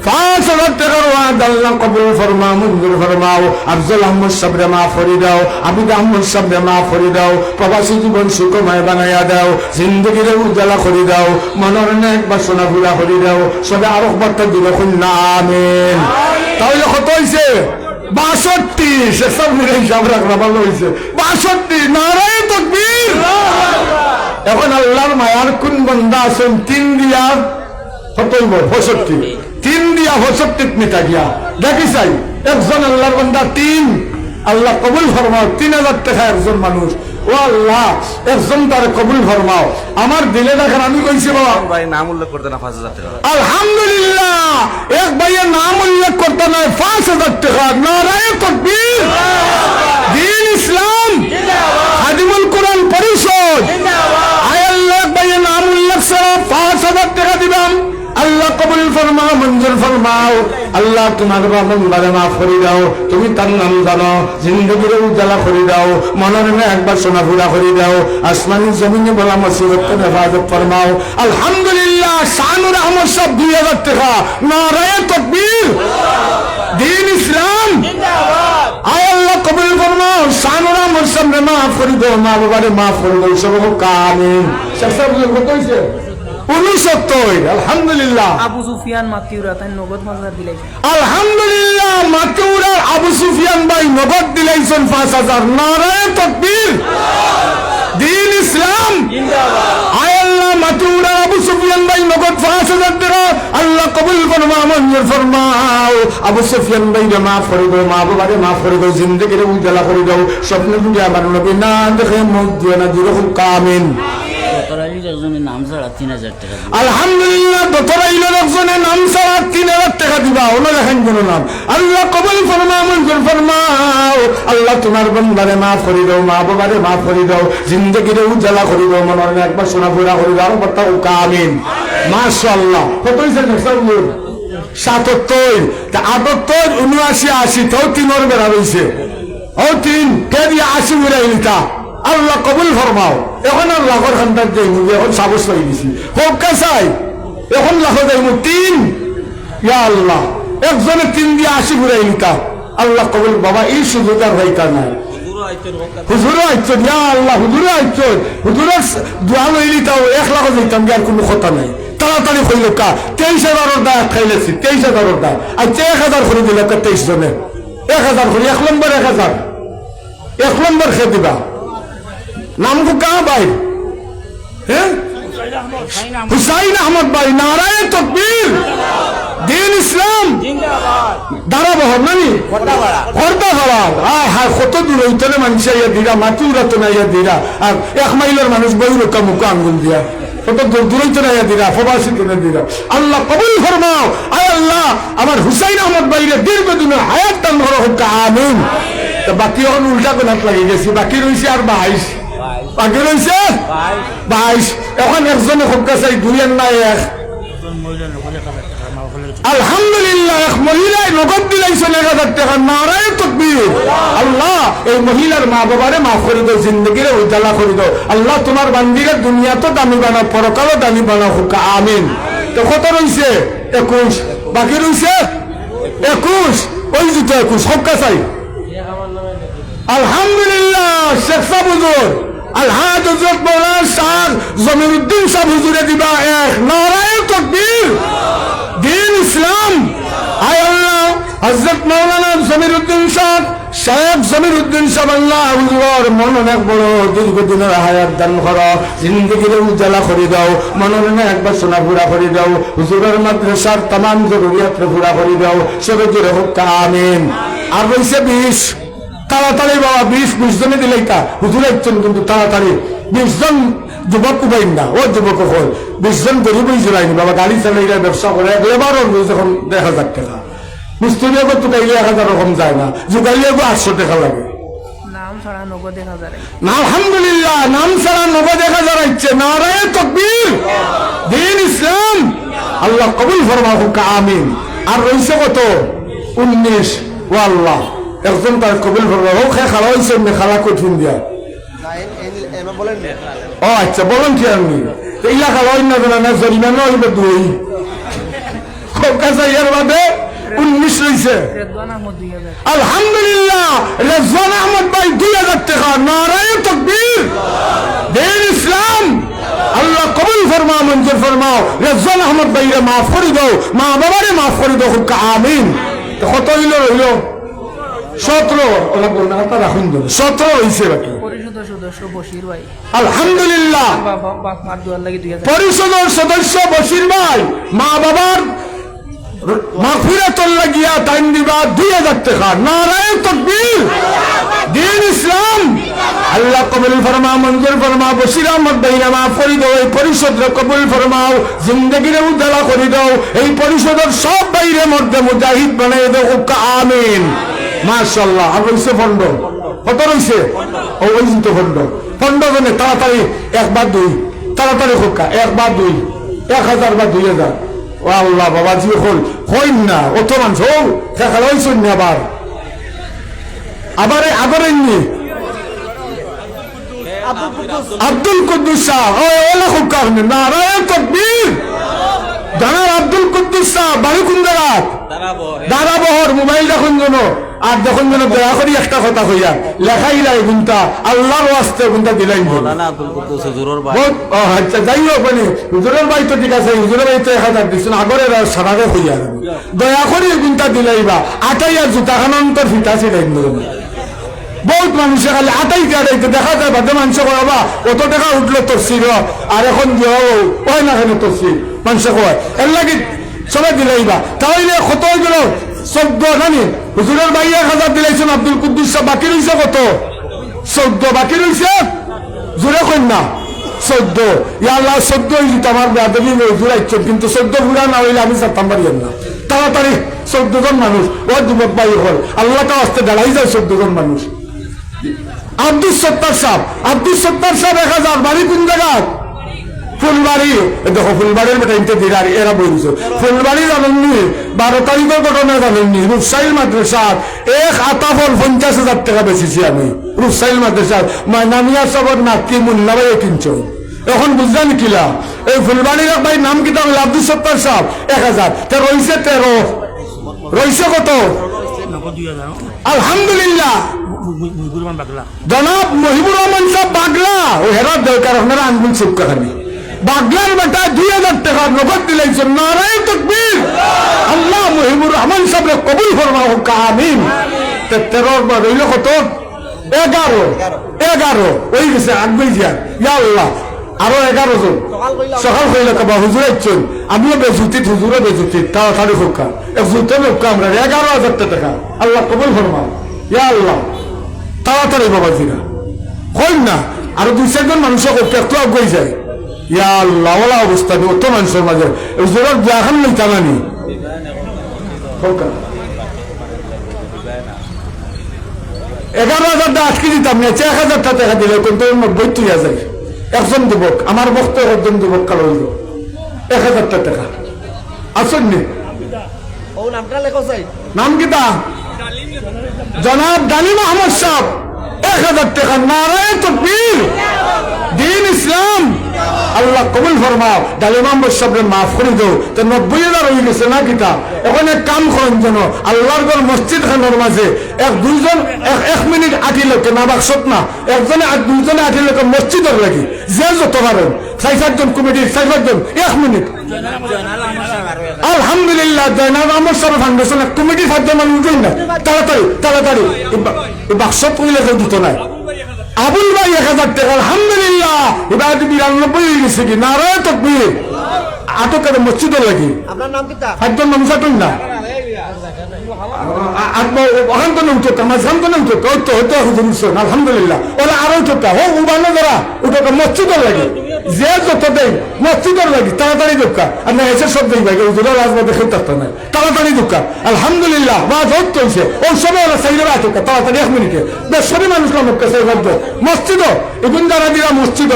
5000 টাকার ওয়াদ আল্লাহ কবুল ফরমাও মঞ্জুর ফরমাও আফজল আহমদ সাহেবরে মাফ করে দাও আবিদ আহমদ সাহেবরে মাফ করে দাও প্রবাসী জীবন সুখময় বানাইয়া দাও জিন্দগির উজ্জ্বলা করে দাও মনের নেক বাসনা পুরা করে দাও সবে আরো বার্তা দিবে খুলনা আমিন তাহলে কত হইছে 62 সেসব মিলে হিসাব রাখা ভালো হইছে 62 নারায়ে তাকবীর এখন আল্লাহর মায়ার কোন বান্দা আছেন 3 দিয়া কত হইব 65 3 দিয়া 65 মিটা গিয়া দেখি চাই একজন আল্লাহর বান্দা 3 আল্লাহ কবুল ফরমাও 3000 টাকা একজন মানুষ ও আল্লাহ একজন তার কবুল ফরমাও আমার দিলে দেখেন আমি কইছি বাবা ভাই নাম উল্লেখ করতে না 5000 টাকা আলহামদুলিল্লাহ এক ভাইয়ের নাম উল্লেখ করতে নয় 5000 টাকা নারায়ে তাকবীর দ্বীন ইসলাম খাদিমুল কোরআন পরিষদ আয় আল্লাহ এক ভাইয়ের নাম উল্লেখ ছাড়া 5000 টাকা দিবাম আল্লাহ কবুল ফরমাও মঞ্জুর ফরমাও আল্লাহ তোমার বাবারে মাফ করে দাও তুমি তার নাম জানো জিন্দগির উজ্জ্বলা করে দাও মনের একবার সোনা ফুরা করে দাও আসমানি জমিনে বলা মুসিবত হেফাজত ফরমাও আলহামদুলিল্লাহ শানুর আহমদ সাহেব 2000 টাকা নারায়ে তাকবীর দ্বীন ইসলাম আয় আল্লাহ কবুল ফরমাও শানুর আহমদ সাহেবরে মাফ করে দাও মা বাবারে মাফ করে দাও সব কামিন সব কত হইছে 69 আলহামদুলিল্লাহ আবু সুফিয়ান মাতিউরা তাই নগদ 5000 দিলাই আলহামদুলিল্লাহ মাতুরা আবু সুফিয়ান ভাই নগদ দিলাইছেন 5000 নারায়ে তাকবীর দ্বীন ইসলাম জিন্দাবাদ আয় আল্লাহ মাতুরা আবু সুফিয়ান ভাই নগদ 5000 টাকা আল্লাহ কবুল ফরমাও মঞ্জুর ফরমাও আবু সুফিয়ান ভাই মাফ করে দাও মা বাবারে মাফ করে দাও জিন্দেগিরে উজ্জ্বলা করে দাও স্বপ্ন তুমি আমার নবী না দেখে মুখ দিও না দিরহুল কামিন আলহামদুলিল্লাহ দতরাইলের একজনের নাম ছাড়া 3000 টাকা দিবা ওনা দেখেন কোন নাম আল্লাহ কবুল ফরমাও মঞ্জুর ফরমাও আল্লাহ তোমার বান্দারে মাফ করে দাও মা বাবারে মাফ করে দাও জিন্দেগিরে উজ্জ্বলা করে দাও মনের একবার সোনা পুরা করে দাও বর্তা ও কামিন মাশাআল্লাহ কত হইছে সব 77 তা 78 79 80 তাও 3 বেড়া হইছে ও 3 কে দিয়ে 80 বেড়া হইতা আল্লাহ কবুল ফরমাও এখন আর লাখর খান্ডার যাই এখন সাবস হয়ে গেছি হোক কাছাই এখন লাখ যাইব 3 ইয়া আল্লাহ একজনে 3 দিয়ে 80 ঘুরাই নিতা আল্লাহ কবুল বাবা এই সুযোগ আর হইতা না হুজুর আইছো ইয়া আল্লাহ হুজুর আইছো হুজুরের দোয়া লইলি তাও 1 লাখ যাইতাম আর কোনো কথা নাই তাড়াতাড়ি হইল কা 23000 টাকা খাইলেছি 23000 টাকা আর 1000 করে দিল 23 জনে 1000 করে 1 নম্বর 1000 1 নম্বর খেয়ে দিবা নাম को कहा भाई হুসাইন আহমদ ভাই নারায়ে তাকবীর দ্বীন ইসলাম দাঁড়া বহর নানি খর্দা ভাড়া হ্যাঁ কত দূর হইতলে মানুষ ইয়া দিরা মাটি উড়াতো না ইয়া দিরা আর 1 মাইলের মানুষ বই রোকা মুখে আঙ্গুল দিয়া কত দূর দূর হইতো না ইয়া দিরা প্রবাসী তুলে দিরা আল্লাহ কবুল ফরমাও আয় আল্লাহ আমার হুসাইন আহমদ ভাইরে দীর্ঘদিনের হায়াত দান করো হোক আমিন তো বাকি এখন উল্টা কোনাত লাগি গেছি বাকি রইছে আর 22 বাকি রয়েছে 22 এখন একজনে হকা চাই 2 আর না 1 আলহামদুলিল্লাহ এক মহিলায় নগদ দিলাইছেন 1000 টাকা নারায়ে তাকবীর আল্লাহ এই মহিলার মা বাবারে মাফ করে দাও জিন্দেগিরে উজ্জ্বলা করে দাও আল্লাহ তোমার বান্দিরে দুনিয়া তো দামি বানাও পরকালও দামি বানাও হুকা আমিন তো কত রইছে 21 বাকি রইছে 21 ওই দুটো 21 হকা চাই আলহামদুলিল্লাহ শেখ সাহেব হুজুর আলহাজ হযরত মাওলানা শাহ জমিরউদ্দিন সাহেব হুজুরে দিবা 1 নারায়ে তাকবীর দ্বীন ইসলাম আয় আল্লাহ হযরত মাওলানা জমিরউদ্দিন সাহেব শেখ জমির উদ্দিন সাহেব হুজুর মন অনেক বড়, দীর্ঘদিনের হায়াত দান করো, জিন্দগিরে উজালা করে দাও, মনের একবার সোনা পুরা করে দাও, হুজুরের মাদ্রাসার তামাম জরুরিয়াত পুরা করে দাও, সবে জোরে হোক আমিন। আর রয়েছে 20, তাড়াতাড়ি বাবা 20 জনে দিলেই তা হুজুর একজন, কিন্তু তাড়াতাড়ি 20 জন যুবক উপাইন না, ও যুবক হল 20 জন গরিবই জোড়াইনি বাবা, গাড়ি চালাইলে ব্যবসা করে এবার যখন 1000 টাকা, মিস্ত্রিও তো গাইলে 1000 রকম যায় না, জোগাইলে 800 টাকা লাগে। নাম ছাড়া নগদ 1000 না আলহামদুলিল্লাহ, নাম ছাড়া 90,000 ইচ্ছে, নারায়ে তাকবীর, দ্বীন ইসলাম, আল্লাহ কবুল ফরমাহুক আমিন। আর রইছে কত? 19। ও আল্লাহ, একজন তার কবুল ফরমাও। ও খালা হইছে না, খালা কঠিন দিয়া। ও আচ্ছা, বলেন কি আপনি এইলা খালা হইন না, না জরিমানা হইবে 2 কাছে এর বাদে 19 রইছে। রেদওয়ান আহমদ 2000। আলহামদুলিল্লাহ, রেজওয়ান আহমদ ভাই 2000 টাকা, নারায়ে তাকবীর, দ্বীন ইসলাম, আল্লাহ কবুল ফরমাও, মঞ্জুর ফরমাও। রেজওয়ান আহমদ ভাইরে মাফ করে দাও, মা বাবারে মাফ করে দাও, আমিন। কত হইল? রইল 17। ওলা বলনা কথা রাখুন, 17 হইছে বাকি। পরিষদের সদস্য বশির ভাই, আলহামদুলিল্লাহ, বাপ দুয়ার লাগি 2000। পরিষদের সদস্য বশির ভাই মা বাবার মাগফিরাতুল লাগিয়া টাইম দিবা 2000 টাকা, নারায়ে তাকবীর, দ্বীন ইসলাম, আল্লাহ কবুল ফরমাও, মঞ্জুর ফরমাও। বশির আহমদ ভাইরা মাফ করে দাও, এই পরিষদরে কবুল ফরমাও, জিন্দেগিরে উজালা করে দাও, এই পরিষদের সব বাইরে মধ্যে মুজাহিদ বানাই দাও, আমিন। মাশাআল্লাহ। আর রইছে ফন্ড, কত রইছে? ওই তো ফন্ড জনে তাড়াতাড়ি 1 বা 2, তাড়াতাড়ি হোকা 1 বা 2, 1000 বা 2000। ও আল্লাহ বাবাজি হইন না, অত মানুষ হোক খেলা হইছেন না, আবার আবার এমনি আব্দুল কুদ্দুস সাহেব, ওলা হোক কারণে, নারায়ে তাকবীর, জানার আব্দুল কুদ্দুস সাহেব বাড়ি কোন জায়গা? দারাবহর। মোবাইল দেখুন যেন, আর দেখুন যেন দয়া করি একটা কথা কইয়া লেখাই লাই গুনটা, আল্লাহর ওয়াস্তে গুনটা দিলাই। আচ্ছা, যাই হোক, মানে হুজুরের বাড়ি তো ঠিক আছে, হুজুরের বাড়ি তো 1000 দিচ্ছেন, আগরে সারারে হইয়া দয়া করি গুনটা দিলাইবা। আটাই আর জুতা খানন্তর ফিটা ছিলেন, বহুত মানুষে খালি আটাই আটাইতে দেখা যায়, বাদে মানুষ কবা কত টাকা উঠলো তোর ছিল, আর এখন হয় না কেন তোর ছিল, মানুষ কয় এর লাগে সবাই দিলাইবা। তাহলে কত হয়ে গেল? 14 জানি হুজুরের ভাই 1000 দিলাইছেন, আব্দুল কুদ্দুস সাহেব বাকি রয়েছে কত? 14 বাকি রয়েছে, জোরে কই না 14। ইয়া আল্লাহ, 14 হইলি আমার বেয়াদবি হুজুর আইছেন, কিন্তু 14 পুরা না হইলে আমি চারতাম পারিয়েন না। তাড়াতাড়ি 14 জন মানুষ, ও যুবক ভাই হল, আল্লাহ তো আসতে দাঁড়াই যায় 14 জন মানুষ। আব্দুল সত্তার সাহেব, আব্দুল সত্তার সাহেব 1000, বাড়ি কোন জায়গা? ফুলবাড়ি। দেখো ফুলবাড়ির বেটা ইনতে দিলার এরা বলছে ফুলবাড়ি জানেননি, 12 তারিখের ঘটনা জানেননি? রূপসাইল মাদ্রাসার 1 আতা ফল 50,000 টাকা বেচেছি আমি, রূপসাইল মাদ্রাসার মাইনামিয়া সবর নাকি মুন্না ভাই কিনছো। এখন বুঝলেন কিলা? এই ফুলবাড়ির ভাই নাম কিতা হল আব্দুল সত্তার সাহেব 1000, তা রয়েছে 13, রয়েছে কত? আলহামদুলিল্লাহ, জনাব মহিবুর রহমান সাহেব বাগলা, ও হেরার দরকার, আপনারা আঙ্গুল চুপ কাহানি বাগলার বেটা 2000 টাকা নগদ দিলাইছেন, নারায়ে তাকবীর, আল্লাহ মহিবুর রহমান সাহেব কবুল ফরমাও, আমিন। 13 রইল কত? 11 ওই গেছে আগবে যান, ইয়া আল্লাহ, আরো 11 জন সকাল হইলে কবা হুজুর আইছেন, আমিও বেজুতিত, হুজুরও বেজুতিত, তাড়াতাড়ি হোকা এক জুতে লোক আমরা 11,000 টাকা, আল্লাহ কবুল ফরমাও, ইয়া আল্লাহ, তাড়াতাড়ি বাবাজিরা হই না, আরো 2-4 জন মানুষ করতে একটু আগে যায়, ইয়া আল্লাহ, ওলা অবস্থা নেই অত মানুষের মাঝে, হুজুরের বিয়াখান নেই টানানি 11,000 আজকে দিতাম না, 1,000 টাকা দিলে কিন্তু 90 তুইয়া যায়। একজন যুবক, আমার বক্তব্য একজন যুবক কালো হইল 1,000 টাকা আসেন নি, নাম কিতা? জনাব ডালিম আহমদ সাহেব 1,000 টাকা, নারায়ে তাকবীর, দ্বীন ইসলাম, আল্লাহ কবুল ফরমাও। ডালিম আহমদ সাহেব মাফ করে দাও, তো 90,000 হয়ে গেছে না কিতা? এখন এক কাম করেন যেন আল্লাহর ঘর মসজিদ খানের মাঝে 1 মিনিট 8 লোকে না বাক্সত না, একজনে 2 জনে 8 লোকে মসজিদের লাগি যে যত পারেন 4-5 জন কমিটির 4-5 জন 1 মিনিট আলহামদুলিল্লাহ জয়নাল আহমদ সাহেব ফাউন্ডেশন কমিটি সাহায্য মানুষ উঠেন না তাড়াতাড়ি তাড়াতাড়ি বাক্স তুলে কেউ দিত না আবুল ভাই 1000 টাকা আলহামদুলিল্লাহ এবার 92 হয়ে গেছে কি নারায় তকবীর আটক করে মসজিদে লাগি আপনার নাম কি তা একজন মানুষ আটক না আলহামদুলিল্লাহ ওরা আরো চোখটা ও উবানো যারা ওটা মসজিদের লাগে যে যত দেয় মসজিদের লাগে তাড়াতাড়ি দোকা আর না এসে সব দেই ভাই ওদের রাজবাদে খেতে পারত না তাড়াতাড়ি দোকা আলহামদুলিল্লাহ বা যত হয়েছে ওর সবাই ওরা সাইডে আটকা তাড়াতাড়ি 1 মিনিটে বেশ সবই মানুষ আমার কাছে মসজিদ এখন যারা দিলা মসজিদ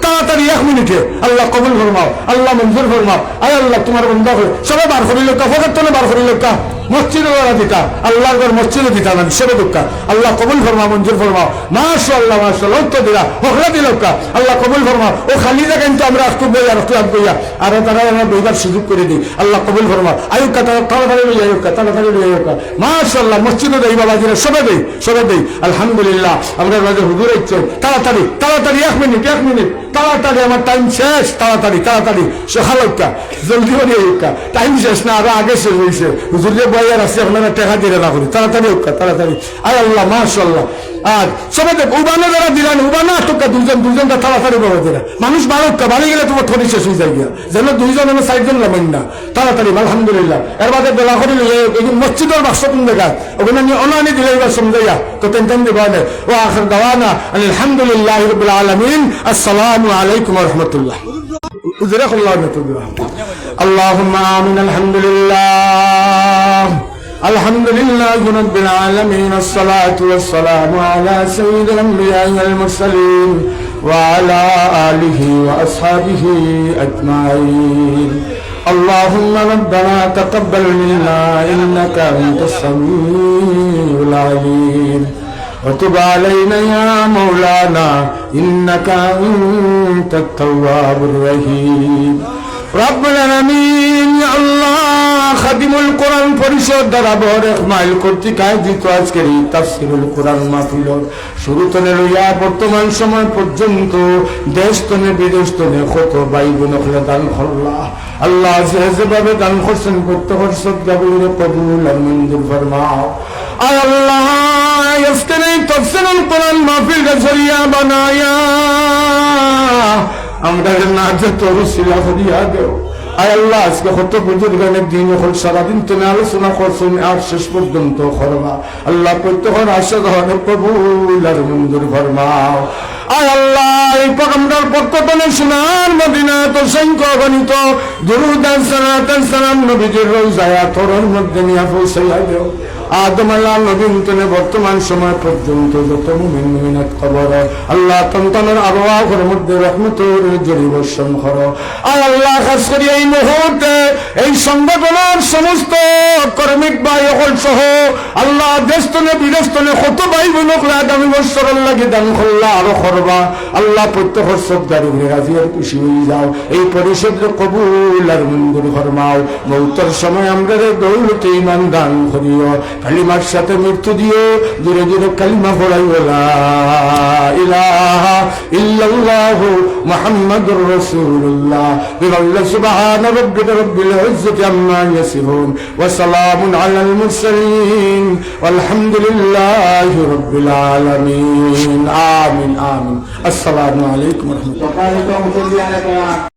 তাড়াতাড়ি 1 মিনিটে আল্লাহ কবুল ফরমাও আল্লাহ মঞ্জুর ফরমাও আয় আল্লাহ তোমার বন্ধা করে সবাই বার করি লোকা ফোকার তলে বার করি লোকা মসজিদে ওরা দিতা আল্লাহর ঘর মসজিদে দিতা না সবে দোকা আল্লাহ কবুল ফরমাও মঞ্জুর ফরমাও মাশাআল্লাহ মাশাআল্লাহ উত্তর দিলা হকরা দিলকা আল্লাহ কবুল ফরমাও ও খালি জায়গা কিন্তু আমরা একটু বই আর একটু বইয়া আর তারা আমরা বইবার সুযোগ করে দিই আল্লাহ কবুল ফরমাও আয়ুকা তাড়াতাড়ি লই আয়ুকা তাড়াতাড়ি লই আয়ুকা মাশাআল্লাহ মসজিদে দেই বাবা জিরা সবে দেই আলহামদুলিল্লাহ আমরা রাজা হুজুর ইচ্ছে তাড়াতাড়ি 1 মিনিট তাড়াতাড়ি আমার টাইম শেষ তাড়াতাড়ি সকালকা জলদি করে আয়ুকা টাইম শেষ না আরো আগে শেষ হয়েছে হুজুর যে বইয়ার আছে আপনারা টাকা দিয়ে না করি তাড়াতাড়ি আয় আল্লাহ মাশাআল্লাহ আর সবাই উবানো যারা দিলেন উবানো আটকা দুজনটা তাড়াতাড়ি বাবা দিলা মানুষ বারোকা বাড়ি গেলে তোমার থরি শেষ হয়ে যায় গিয়া যেন 2 জন 4 জন লাগাই না তাড়াতাড়ি আলহামদুলিল্লাহ এর বাদে বেলা করি মসজিদের বাক্স কোন জায়গা ওখানে অনানি দিলে এবার সমঝাইয়া তো টেনশন দিবা না ও আখির দাওয়ানা আলহামদুলিল্লাহ রাব্বিল আলামিন আসসালামু আলাইকুম ওয়া রাহমাতুল্লাহ اللهم آمين الحمد لله رب العالمين الصلاة والسلام على سيد الأنبياء والمرسلين وعلى آله وأصحابه أجمعين اللهم ربنا تقبل منا إنك أنت السميع العليم وتب علينا يا مولانا إنك أنت التواب الرحيم رب العالمين يا الله খাদিমুল কোরআন পরিষদ দ্বারা বরেক মাইল কর্তৃক আয়োজিত আজকের এই তাফসীরুল কোরআন মাহফিল শুরু থেকে লইয়া বর্তমান সময় পর্যন্ত দেশ তনে বিদেশ তনে কত ভাই বোন দান করল্লাহ আল্লাহ যেভাবে দান করছেন প্রত্যেকের সদকাগুলো কবুল আর মঞ্জুর ফরমাও আয় আল্লাহ আজকের এই তাফসীরুল কোরআন মাহফিল জরিয়া বানায়া আমরা নাজাত রসিলা করিয়া দেও আয় আল্লাহ আজকে কত বুজুর্গানের দিন হল সারাদিন তুমি আলোচনা করছেন আর শেষ পর্যন্ত করবা আল্লাহ প্রত্যেকের আশা ধরনের কবুল আর মঞ্জুর ফরমাও আয় আল্লাহ এই পয়গম্বরের পক্ষ থেকে সোনার মদিনায় তো সংখ্যা গণিত দুরূদ আর সালাম নবীজির রওজায় আতরের মধ্যে নিয়ে পৌঁছাইয়া দেও আদম আল্লাহ নবীন তনে বর্তমান সময় পর্যন্ত যত মুমিন মুমিনাত কবর আল্লাহ তন্তনের আবহাওয়ার মধ্যে রহমতের জড়ি বর্ষণ করো আয় আল্লাহ খাস করি এই মুহূর্তে এই সংগঠনের সমস্ত কর্মিক ভাই হল সহ আল্লাহ দেশতনে বিদেশতনে কত ভাই বোনক আগামী বৎসরের লাগে দান করলা আরো করবা আল্লাহ প্রত্যেকের সবদারি রাজি আর খুশি হয়ে যাও এই পরিষদের কবুল আর মঞ্জুর ফরমাও মৌতের সময় আমরা দৌলতে ঈমান দান করিও কালিমার সাথে মৃত্যু দিও দূরে দূরে কালিমা পড়াই লা ইলাহা ইল্লাল্লাহু মুহাম্মাদুর রাসূলুল্লাহ বিল্লাহি সুবহান রাব্বিকা রাব্বিল ইজ্জাতি আম্মা ইয়াসিফুন ওয়া সালামুন আলাল মুরসালিন ওয়ালহামদুলিল্লাহি রাব্বিল আলামিন আমিন আসসালামু আলাইকুম ওয়া রাহমাতুল্লাহি ওয়া বারাকাতুহু